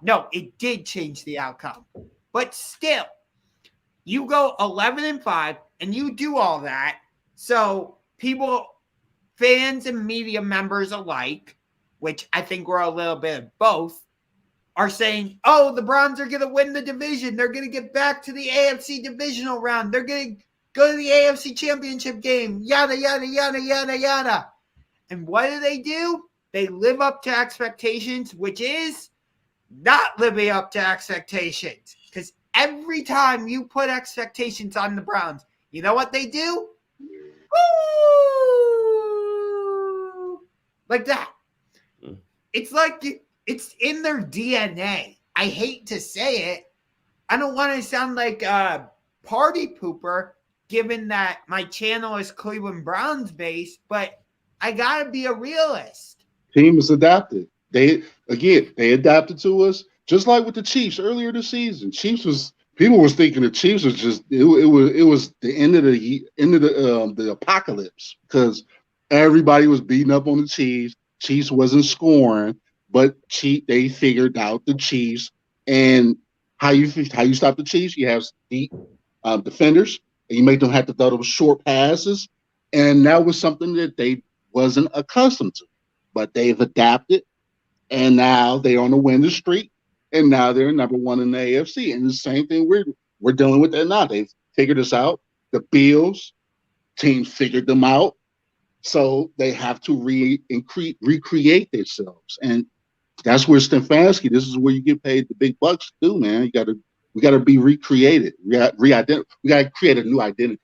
No, it did change the outcome. But still, you go 11-5, and you do all that. So people, fans and media members alike, which I think we're a little bit of both, are saying, oh, the Browns are going to win the division. They're going to get back to the AFC divisional round. They're going to go to the AFC championship game. Yada, yada, yada, yada, yada. And what do? They live up to expectations, which is not living up to expectations. Because every time you put expectations on the Browns, you know what they do? Woo! Like that. It's like it's in their DNA. I hate to say it. I don't want to sound like a party pooper, given that my channel is Cleveland Browns based, but I got to be a realist. Team is adapted. They adapted to us, just like with the Chiefs earlier this season. People was thinking the Chiefs was just it was the end of the apocalypse because everybody was beating up on the Chiefs. Chiefs wasn't scoring, but they figured out the Chiefs and how you stop the Chiefs. You have deep defenders, and you make them have to throw those short passes, and that was something that they wasn't accustomed to. But they've adapted, and now they're on a winning streak. And now they're number one in the AFC. And the same thing we're dealing with that now. They've figured us out. The Bills teams figured them out. So they have to recreate themselves. And that's where Stefanski, this is where you get paid the big bucks too, man. We gotta be recreated. We got to create a new identity.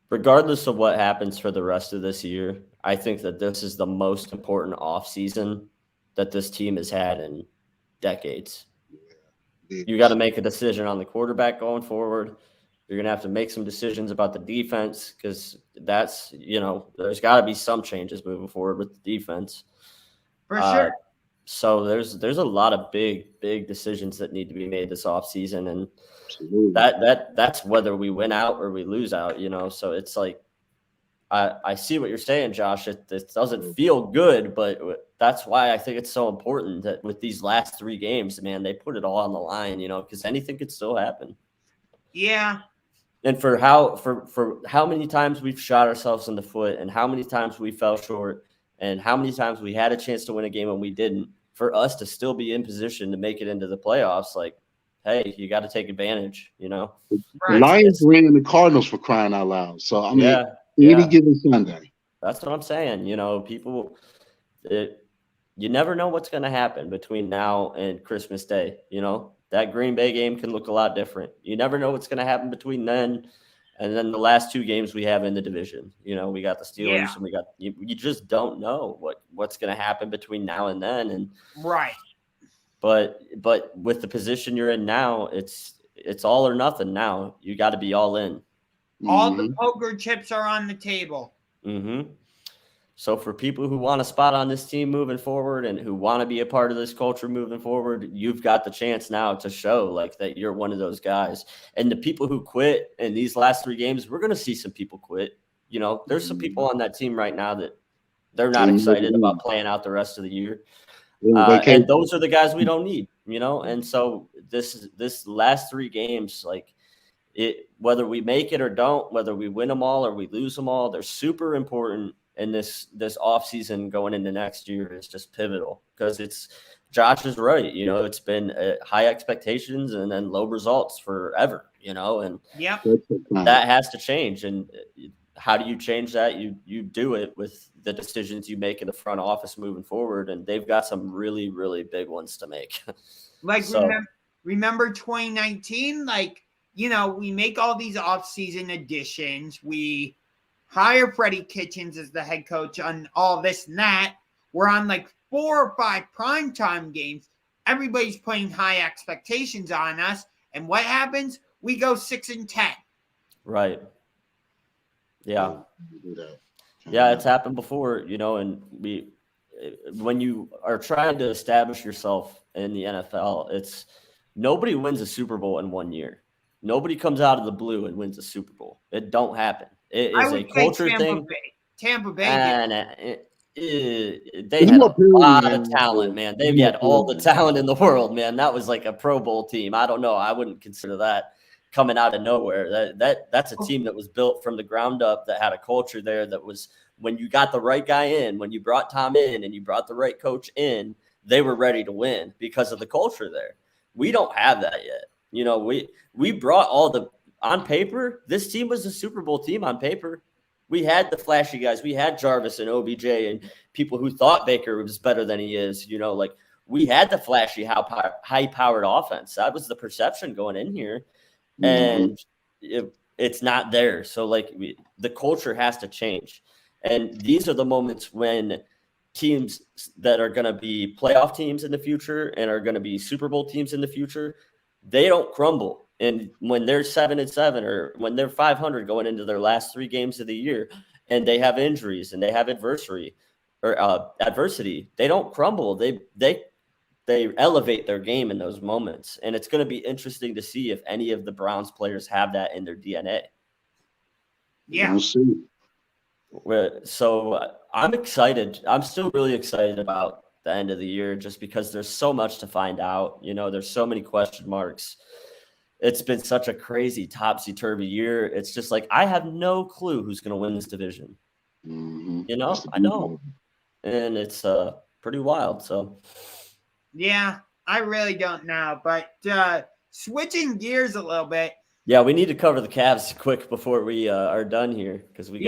Regardless of what happens for the rest of this year, I think that this is the most important offseason that this team has had in decades. You got to make a decision on the quarterback going forward. You're going to have to make some decisions about the defense because that's, there's got to be some changes moving forward with the defense. For sure. So there's a lot of big decisions that need to be made this offseason, and that's whether we win out or we lose out, So it's like I see what you're saying, Josh. It doesn't feel good, but that's why I think it's so important that with these last 3 games, man, they put it all on the line, because anything could still happen. Yeah. And for how many times we've shot ourselves in the foot and how many times we fell short and how many times we had a chance to win a game and we didn't, for us to still be in position to make it into the playoffs, like, hey, you got to take advantage, Right. The Lions ran the Cardinals for crying out loud. So, I mean, any given Sunday. That's what I'm saying. People, you never know what's going to happen between now and Christmas Day. That Green Bay game can look a lot different. You never know what's going to happen between then and then the last 2 games we have in the division. We got the Steelers and we got you just don't know what's going to happen between now and then. And right. But with the position you're in now, it's all or nothing now. You got to be all in. All the poker chips are on the table. Mm-hmm. So for people who want a spot on this team moving forward and who want to be a part of this culture moving forward, you've got the chance now to show like that you're one of those guys. And the people who quit in these last 3 games, we're going to see some people quit. There's some people on that team right now that they're not excited about playing out the rest of the year. And those are the guys we don't need. And so this last 3 games, like whether we make it or don't, whether we win them all or we lose them all, they're super important. And this offseason going into next year is just pivotal because Josh is right. It's been high expectations and then low results forever, and that has to change. And how do you change that? You do it with the decisions you make in the front office moving forward. And they've got some really, really big ones to make. Like, remember 2019? Like, we make all these off-season additions. We hire Freddie Kitchens as the head coach on all this and that. We're on like 4 or 5 primetime games. Everybody's putting high expectations on us. And what happens? We go 6-10. Right. Yeah. Yeah, it's happened before, and when you are trying to establish yourself in the NFL, nobody wins a Super Bowl in 1 year. Nobody comes out of the blue and wins a Super Bowl. It don't happen. It is a culture thing. Tampa Bay. And they had a lot of talent, man. They've got all the talent in the world, man. That was like a Pro Bowl team. I don't know. I wouldn't consider that coming out of nowhere. That's a team that was built from the ground up, that had a culture there that was, when you got the right guy in, when you brought Tom in and you brought the right coach in, they were ready to win because of the culture there. We don't have that yet. We brought on paper, this team was a Super Bowl team on paper. We had the flashy guys. We had Jarvis and OBJ and people who thought Baker was better than he is. We had the flashy, high-powered offense. That was the perception going in here. And it's not there. So, the culture has to change. And these are the moments when teams that are going to be playoff teams in the future and are going to be Super Bowl teams in the future, they don't crumble. And when they're 7-7 or when they're 500 going into their last 3 games of the year and they have injuries and they have adversity, they don't crumble. They elevate their game in those moments. And it's going to be interesting to see if any of the Browns players have that in their DNA. Yeah. We'll see. So I'm excited. I'm still really excited about the end of the year just because there's so much to find out. There's so many question marks. It's been such a crazy topsy-turvy year. It's just like, I have no clue who's going to win this division. I know. And it's pretty wild. So, yeah, I really don't know. But switching gears a little bit. Yeah, we need to cover the Cavs quick before we are done here because we do.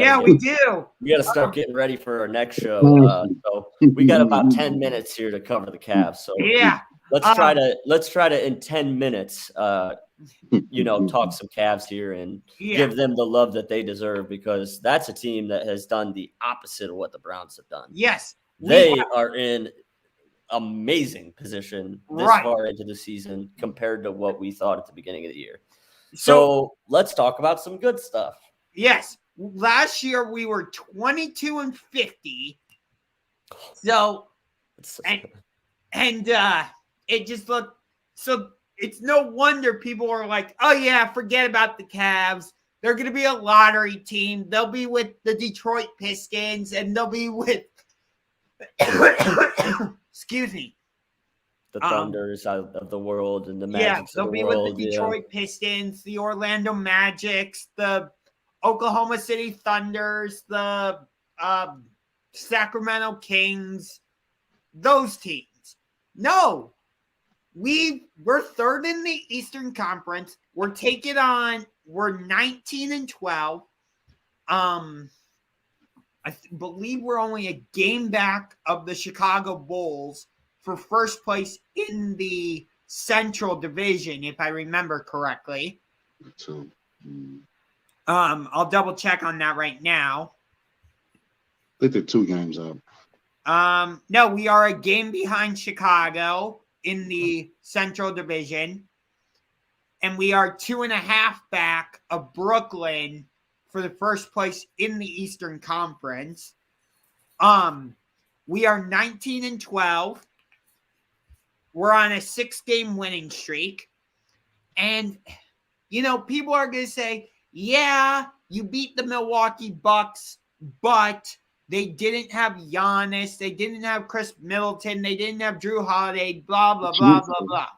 We got to start getting ready for our next show. So we got about 10 minutes here to cover the Cavs. So yeah, let's try to in 10 minutes, talk some Cavs here and give them the love that they deserve because that's a team that has done the opposite of what the Browns have done. Yes, they are in amazing position this far into the season compared to what we thought at the beginning of the year. So let's talk about some good stuff. Yes. Last year we were 22-50. So and it just looked so it's no wonder people are like, oh yeah, forget about the Cavs. They're gonna be a lottery team. They'll be with the Detroit Pistons and they'll be with excuse me. The Thunders of the world and the Magics they'll of the be world. with the Detroit Pistons, the Orlando Magics, the Oklahoma City Thunders, the Sacramento Kings, those teams. No, we're third in the Eastern Conference. We're 19-12. I believe we're only a game back of the Chicago Bulls for first place in the Central Division, if I remember correctly. I'll double check on that right now. I think they're 2 games up. No, we are a game behind Chicago in the Central Division, and we are 2.5 back of Brooklyn for the first place in the Eastern Conference. We are 19-12. We're on a 6-game winning streak. And, people are going to say, yeah, you beat the Milwaukee Bucks, but They didn't have Giannis. They didn't have Chris Middleton. They didn't have Drew Holiday, blah, blah, blah, blah, blah.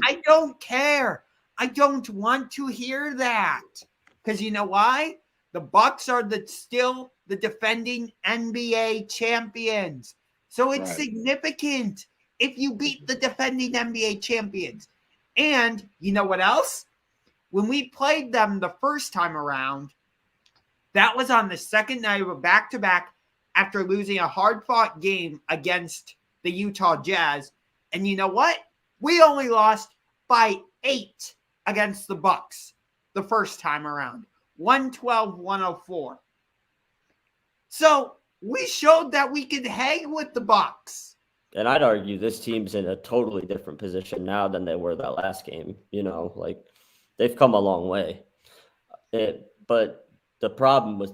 I don't care. I don't want to hear that. Because you know why? The Bucks are still the defending NBA champions. So it's significant if you beat the defending NBA champions. And you know what else? When we played them the first time around, that was on the second night of a back-to-back after losing a hard-fought game against the Utah Jazz. And you know what? We only lost by 8 against the Bucks the first time around. 112-104. So we showed that we could hang with the Bucks. And I'd argue this team's in a totally different position now than they were that last game. Like they've come a long way. But the problem with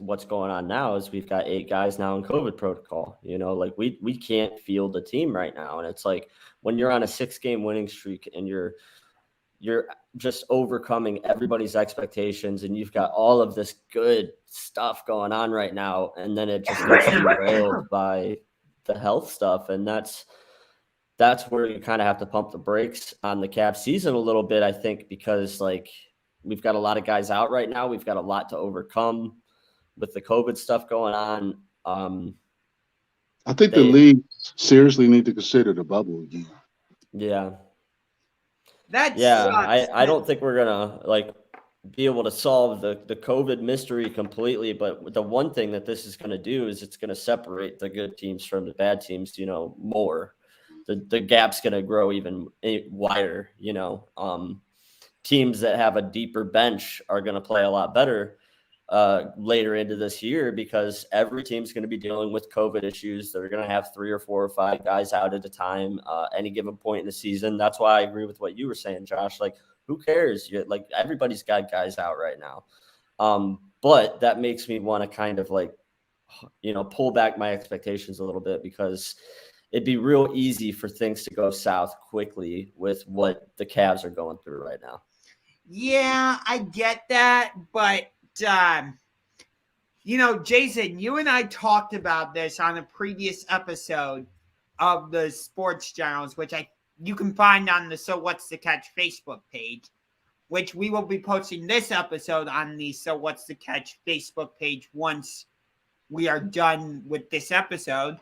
what's going on now is we've got 8 guys now in COVID protocol. Like we can't field a team right now. And it's like when you're on a 6-game winning streak and you're just overcoming everybody's expectations and you've got all of this good stuff going on right now, and then it just gets derailed by the health stuff. And that's where you kind of have to pump the brakes on the Cavs season a little bit, I think, because like we've got a lot of guys out right now. We've got a lot to overcome with the COVID stuff going on. I think the league seriously need to consider the bubble again. Yeah. Sucks. I don't think we're gonna like be able to solve the COVID mystery completely, but the one thing that this is going to do is it's going to separate the good teams from the bad teams, more. The gap's going to grow even wider. Teams that have a deeper bench are going to play a lot better later into this year because every team's going to be dealing with COVID issues. They're going to have 3 or 4 or 5 guys out at a time, any given point in the season. That's why I agree with what you were saying, Josh. Like, who cares? Like, everybody's got guys out right now. But that makes me want to kind of like, pull back my expectations a little bit because it'd be real easy for things to go south quickly with what the Cavs are going through right now. Yeah, I get that, but Jason, you and I talked about this on a previous episode of the Sports Journals, which you can find on the So What's the Catch Facebook page, which we will be posting this episode on the So What's the Catch Facebook page once we are done with this episode.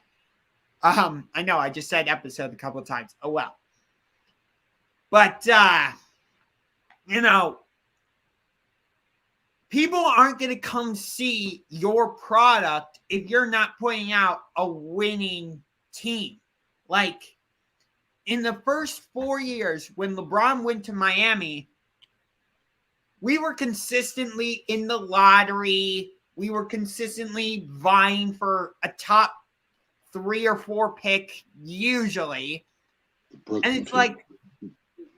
I know I just said episode a couple of times. Oh, well. But, people aren't going to come see your product if you're not putting out a winning team. Like, in the first 4 years when LeBron went to Miami, we were consistently in the lottery. We were consistently vying for a top 3 or 4 pick, usually. And it's like,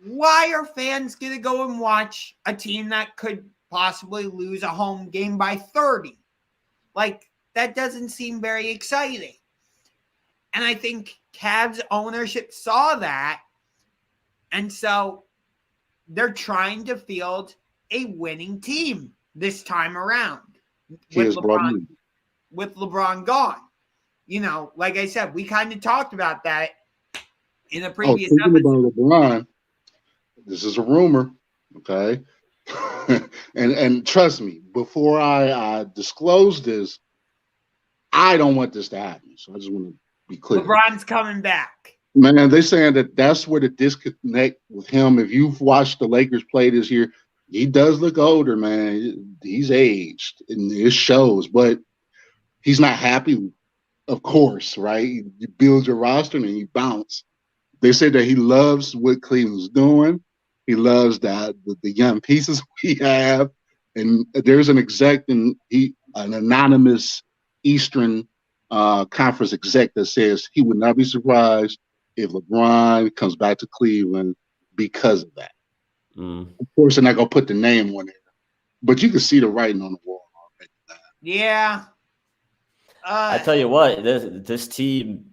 why are fans going to go and watch a team that could possibly lose a home game by 30? Like, that doesn't seem very exciting. And I think Cavs ownership saw that. And so they're trying to field a winning team this time around with LeBron gone. Like I said, we kind of talked about that in a previous episode. About LeBron, this is a rumor, okay? and trust me, before I disclose this, I don't want this to happen. So I just want to be clear. LeBron's coming back. Man, they're saying that's where the disconnect with him. If you've watched the Lakers play this year, he does look older, man. He's aged, and it shows. But he's not happy, of course, right? You build your roster and you bounce. They said that he loves what Cleveland's doing. He loves the young pieces we have. And there's an exec, an anonymous Eastern Conference exec that says he would not be surprised if LeBron comes back to Cleveland because of that. Of course, they're not going to put the name on there. But you can see the writing on the wall already. Yeah. I tell you what, this team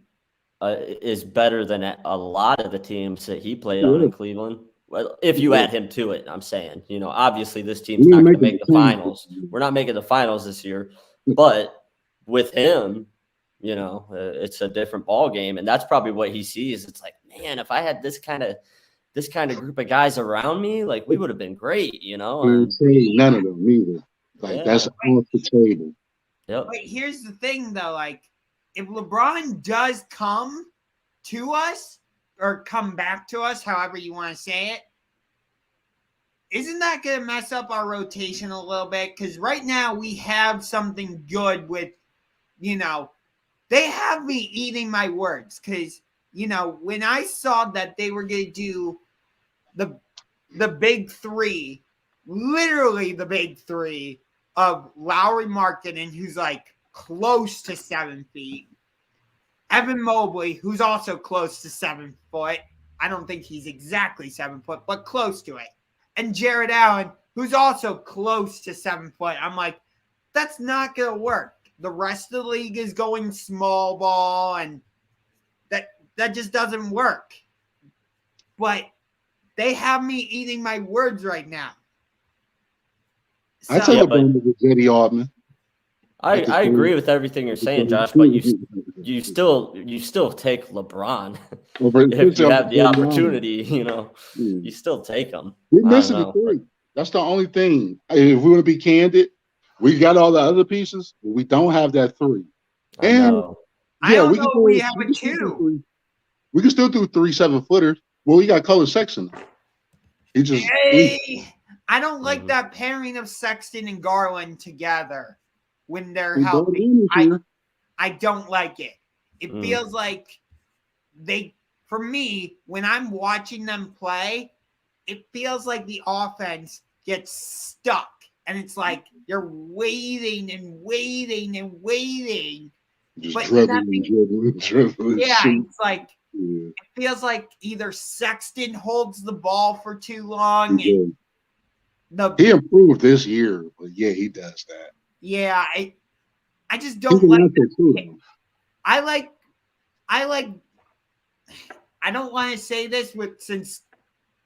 is better than a lot of the teams that he played on in Cleveland. Well, if you add him to it, I'm saying, obviously this team's not going to make the finals. We're not making the finals this year, but with him, it's a different ball game, and that's probably what he sees. It's like, man, if I had this kind of group of guys around me, like we would have been great, Don't say none of them either. Like that's off the table. Yep. But here's the thing, though. Like, if LeBron does come to us or come back to us, however you want to say it, isn't that going to mess up our rotation a little bit? Because right now we have something good with, they have me eating my words. Because, when I saw that they were going to do the big three, literally the big three of Lowry Markkanen, who's like close to 7 feet, Evan Mobley, who's also close to 7 foot. I don't think he's exactly 7 foot, but close to it. And Jared Allen, who's also close to 7 foot. I'm like, that's not going to work. The rest of the league is going small ball, and that just doesn't work. But they have me eating my words right now. I tell LeBron to get Eddie Altman. I agree with everything you're saying, Josh, but you still take LeBron if you have the opportunity. You still take him. We're missing the three. That's the only thing. If we want to be candid, we got all the other pieces, but we don't have that three. And I don't know if we have a two. We can still do 3 7-footers. Well, we got Color Sexton. I don't like that pairing of Sexton and Garland together when they're healthy. I don't like it. It feels like for me, when I'm watching them play, it feels like the offense gets stuck. And it's like you're waiting and waiting and waiting. Just dribbling. Yeah, it's like it feels like either Sexton holds the ball for too long. He improved this year, but yeah, he does that. Yeah, I just don't like that. I don't want to say this since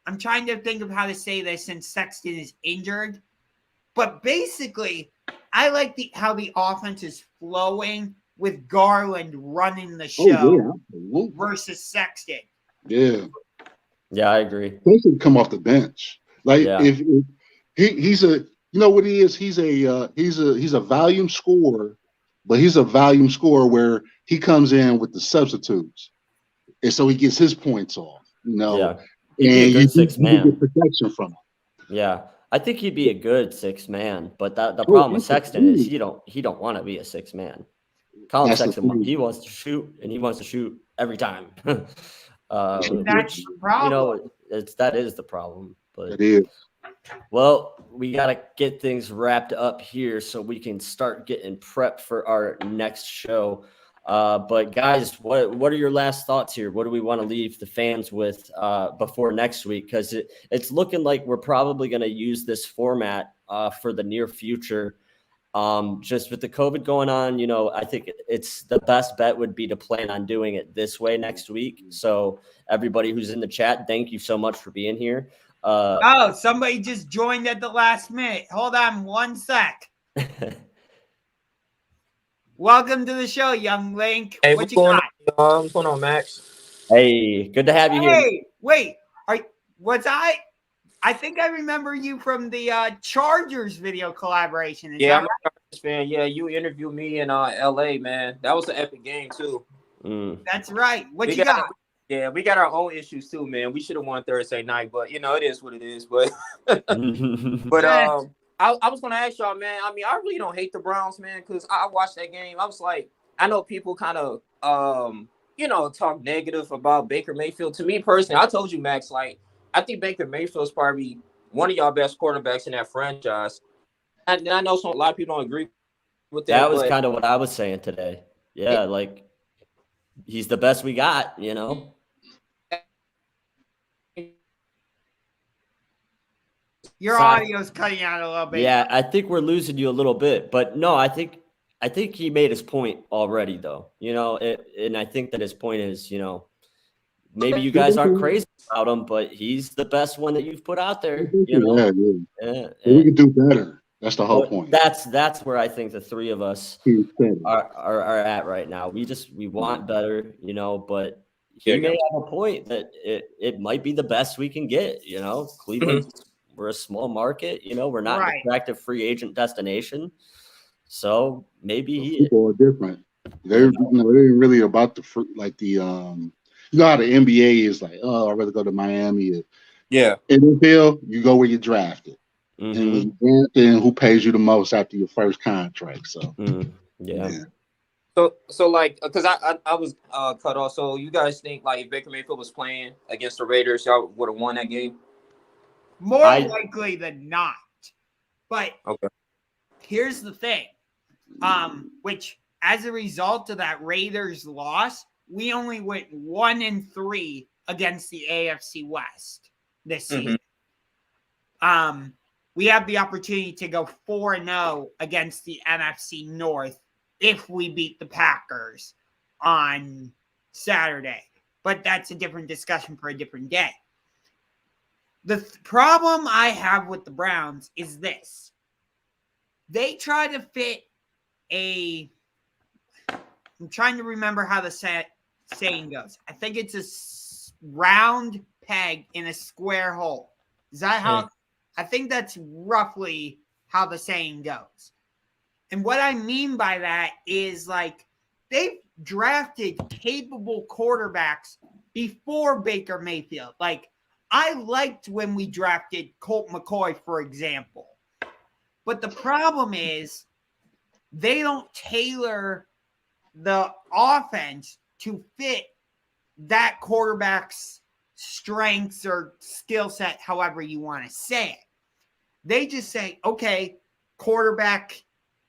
I'm trying to think of how to say this since Sexton is injured. But basically, I like how the offense is flowing with Garland running the show versus Sexton. Yeah. Yeah, I agree. Sexton come off the bench. Like if he's a what he is, he's a volume scorer, but he's a volume scorer where he comes in with the substitutes. And so he gets his points off, Yeah. And you get protection from him. Yeah. I think he'd be a good 6-man, but the problem with Sexton is he don't want to be a 6-man. Colin Sexton, he wants to shoot, and he wants to shoot every time. That's the problem. That is the problem. But it is. Well, we got to get things wrapped up here so we can start getting prepped for our next show. But guys, what are your last thoughts here? What do we want to leave the fans with before next week? Because it's looking like we're probably going to use this format for the near future. Just with the COVID going on, I think it's the best bet would be to plan on doing it this way next week. So everybody who's in the chat, thank you so much for being here. Somebody just joined at the last minute. Hold on 1 sec. Welcome to the show, young Link. Hey, what you got? What's going on, Max? Hey, good to have you here. Hey, wait. I think I remember you from the Chargers video collaboration. I'm a Chargers fan. Yeah, you interviewed me in LA, man. That was an epic game too. That's right. What you got? Yeah, we got our own issues too, man. We should have won Thursday night, but it is what it is. But I was gonna ask y'all, man. I mean, I really don't hate the Browns, man, because I watched that game. I was like, I know people kind of talk negative about Baker Mayfield. To me personally, I told you, Max, like, I think Baker Mayfield is probably one of y'all best quarterbacks in that franchise. And I know a lot of people don't agree with that. That was kind of what I was saying today. Yeah, like he's the best we got, Your audio's cutting out a little bit. Yeah, I think we're losing you a little bit, but no, I think he made his point already, though. And I think that his point is, maybe you guys aren't crazy about him, but he's the best one that you've put out there. We can do better. That's the whole But point. that's where I think the three of us are at right now. We want better, but he may have a point that it might be the best we can get. Cleveland, we're a small market. We're not an attractive free agent destination. So maybe people are different. They're they're really about the how the NBA is like, oh, I'd rather go to Miami. Yeah. NFL, you go where you're drafted. Mm-hmm. And when you drafted, who pays you the most after your first contract. So yeah. So like, because I was cut off. So you guys think like if Baker Mayfield was playing against the Raiders, y'all would have won that game? More likely than not. But here's the thing. Which as a result of that Raiders loss, we only went 1-3 against the AFC West this season. We have the opportunity to go 4-0 against the NFC North if we beat the Packers on Saturday. But that's a different discussion for a different day. The problem I have with the Browns is this. They try to fit I'm trying to remember how the saying goes. I think it's a round peg in a square hole. Is that how? I think that's roughly how the saying goes. And what I mean by that is like they've drafted capable quarterbacks before Baker Mayfield. Like I liked when we drafted Colt McCoy, for example. But the problem is they don't tailor the offense to fit that quarterback's strengths or skill set, however you want to say it. They just say, okay, quarterback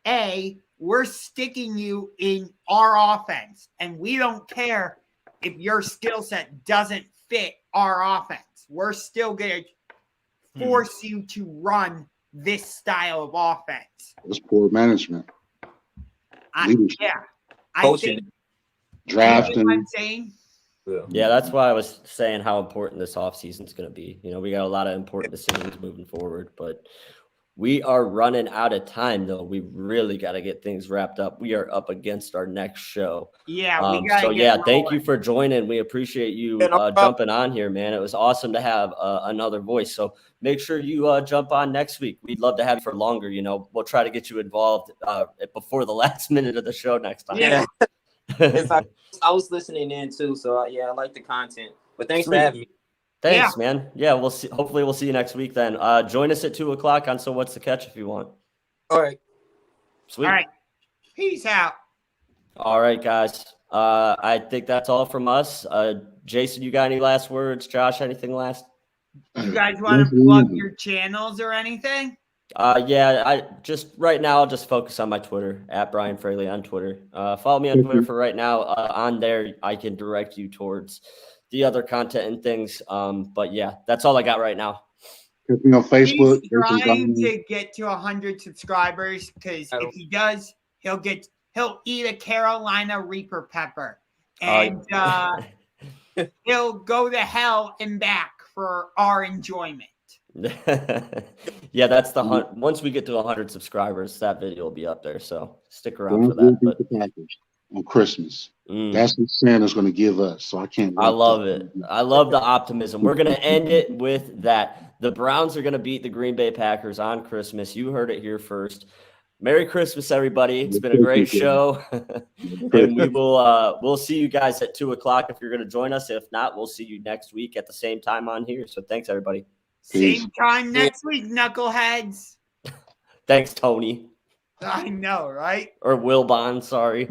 A, we're sticking you in our offense, and we don't care if your skill set doesn't fit our offense. We're still going to force you to run this style of offense. It's poor management. I think drafting. what I'm saying. Yeah, that's why I was saying how important this offseason is going to be. We got a lot of important decisions moving forward, but we are running out of time, though. We really got to get things wrapped up. We are up against our next show. Yeah, we got to thank you for joining. We appreciate you jumping on here, man. It was awesome to have another voice. So make sure you jump on next week. We'd love to have you for longer. We'll try to get you involved before the last minute of the show next time. Yeah. I was listening in too, so I like the content. But thanks for having me. Thanks, man. Yeah, we'll see. Hopefully, we'll see you next week then. Join us at 2:00 on So What's the Catch if you want. All right. Sweet. All right. Peace out. All right, guys. I think that's all from us. Jason, you got any last words? Josh, anything last? You guys want to plug your channels or anything? I just right now I'll just focus on my Twitter at Brian Fraley on Twitter. Follow me on Twitter for right now. On there, I can direct you towards the other content and things. But yeah, that's all I got right now. On Facebook. He's trying to get to 100 subscribers because if he does, he'll eat a Carolina Reaper pepper and he'll go to hell and back for our enjoyment. Yeah, that's the hunt. Once we get to 100 subscribers, that video will be up there. So stick around for that. But on Christmas, that's what Santa's going to give us. So I can't. I love it. I love the optimism. We're going to end it with that. The Browns are going to beat the Green Bay Packers on Christmas. You heard it here first. Merry Christmas, everybody. It's been a great show. And we'll see you guys at 2:00 if you're going to join us. If not, we'll see you next week at the same time on here. So thanks, everybody. Peace. Same time next week, knuckleheads. Thanks, Tony. I know, right? Or Wilbon, sorry.